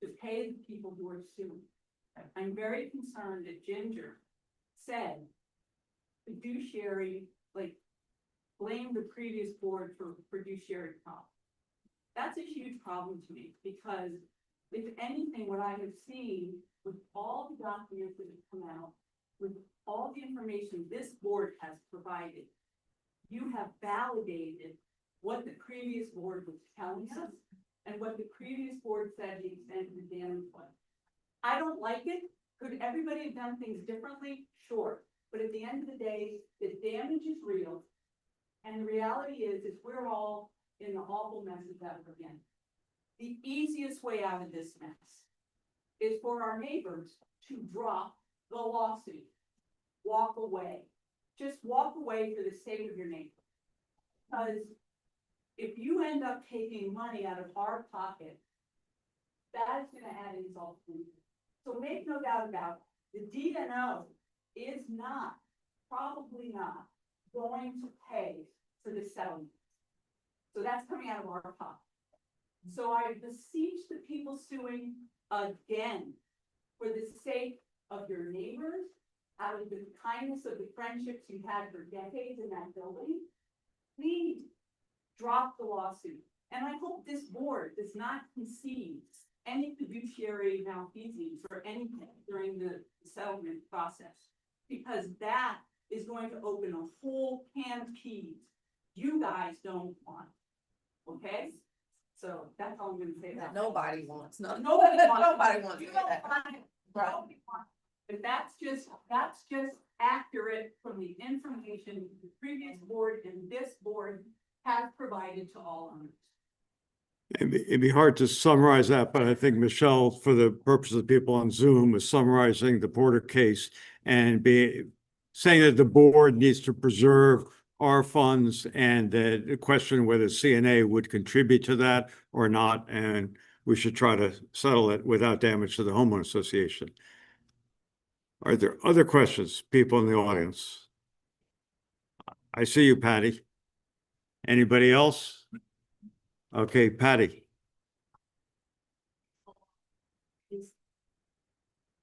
to pay the people who are suing. I'm very concerned that Ginger said fiduciary, like, blame the previous board for fiduciary costs. That's a huge problem to me, because if anything, what I have seen with all the documents that have come out, with all the information this board has provided, you have validated what the previous board was telling us and what the previous board said the extent of the damage was. I don't like it. Could everybody have done things differently? Sure. But at the end of the day, the damage is real. And the reality is we're all in the awful messes that we're in. The easiest way out of this mess is for our neighbors to drop the lawsuit. Walk away. Just walk away for the sake of your neighbor. Because if you end up taking money out of our pocket, that is going to add insult to injury. So make no doubt about it, the D&O is not, probably not, going to pay for the settlement. So that's coming out of our pocket. So I beseech the people suing again, for the sake of your neighbors, out of the kindness of the friendships you've had for decades in that building, please drop the lawsuit. And I hope this board does not concede any fiduciary malfeasance or anything during the settlement process, because that is going to open a whole can of peas you guys don't want. Okay? So that's all I'm gonna say about that. Nobody wants, no, Nobody wants. nobody wants You to do don't that. want it. Nobody wants it. But that's just accurate from the information the previous board and this board have provided to all owners. It'd be hard to summarize that, but I think Michelle, for the purpose of the people on Zoom, is summarizing the Porter case and saying that the board needs to preserve our funds and the question whether CNA would contribute to that or not, and we should try to settle it without damage to the homeowner association. Are there other questions, people in the audience? I see you, Patty. Anybody else? Okay, Patty.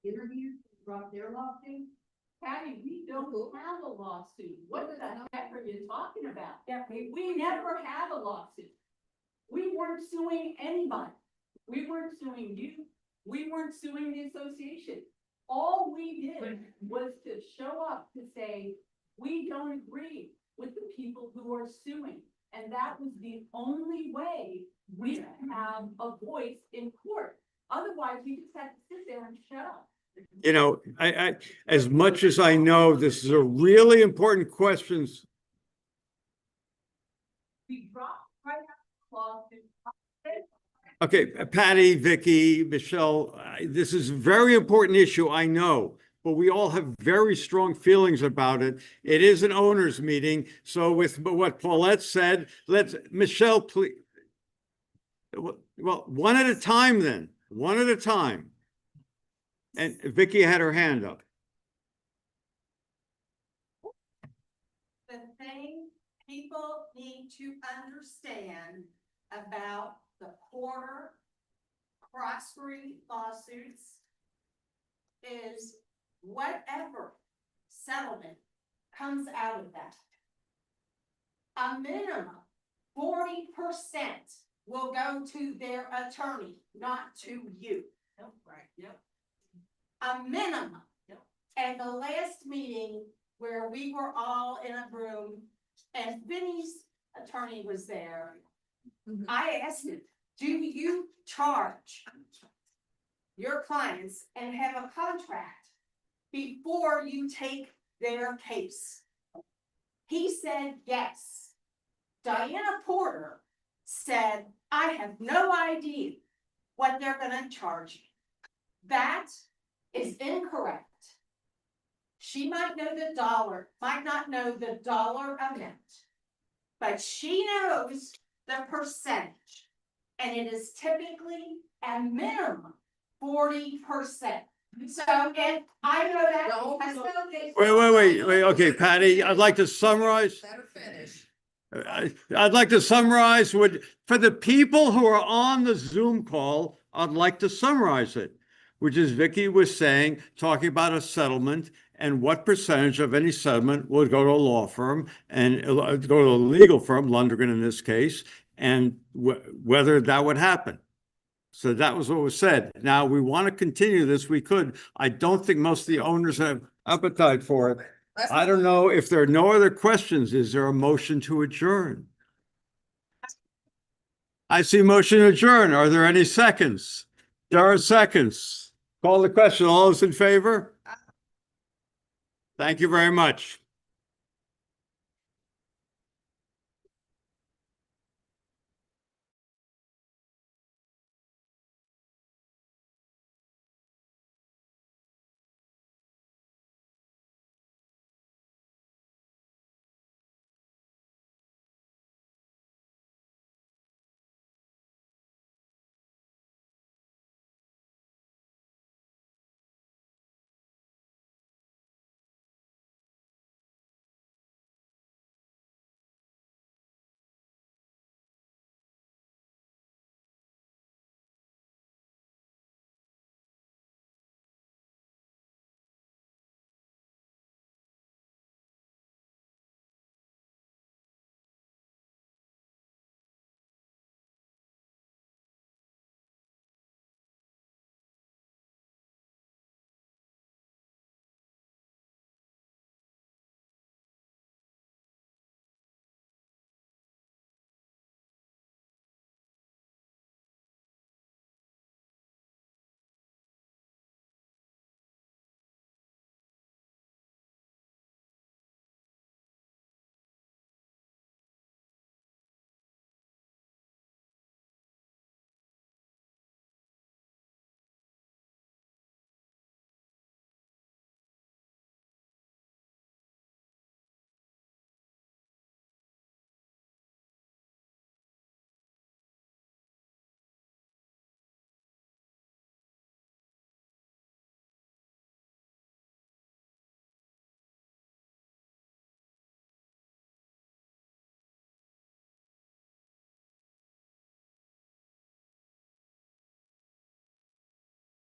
Interview, drop their lawsuit. Patty, we don't have a lawsuit. What the heck are you talking about? Yeah. We never had a lawsuit. We weren't suing anybody. We weren't suing you. We weren't suing the association. All we did was to show up to say, we don't agree with the people who are suing. And that was the only way we have a voice in court. Otherwise, we just had to sit there and shut up. You know, I as much as I know this is a really important question. We dropped right after the lawsuit. Okay, Patty, Vicky, Michelle, this is a very important issue, I know, but we all have very strong feelings about it. It is an owners meeting, so with what Paulette said, Michelle, please. Well, one at a time then, one at a time. And Vicky had her hand up. The thing people need to understand about the Porter cross-street lawsuits is whatever settlement comes out of that, a minimum 40% will go to their attorney, not to you. Right, yep. A minimum. And the last meeting where we were all in a room and Vinny's attorney was there, I asked him, do you charge your clients and have a contract before you take their case? He said yes. Diana Porter said, I have no idea what they're gonna charge you. That is incorrect. She might know the dollar, might not know the dollar amount, but she knows the percentage. And it is typically a minimum 40%. So, and I know that. Wait. Okay, Patty, I'd like to summarize. Better finish. I'd like to summarize for the people who are on the Zoom call, I'd like to summarize it, which is Vicky was saying, talking about a settlement and what percentage of any settlement would go to a law firm and go to a legal firm, Lundgren in this case, and whether that would happen. So that was what was said. Now we want to continue this. We could. I don't think most of the owners have appetite for it. I don't know if there are no other questions. Is there a motion to adjourn? I see motion to adjourn. Are there any seconds? There are seconds. Call the question. All those in favor? Thank you very much.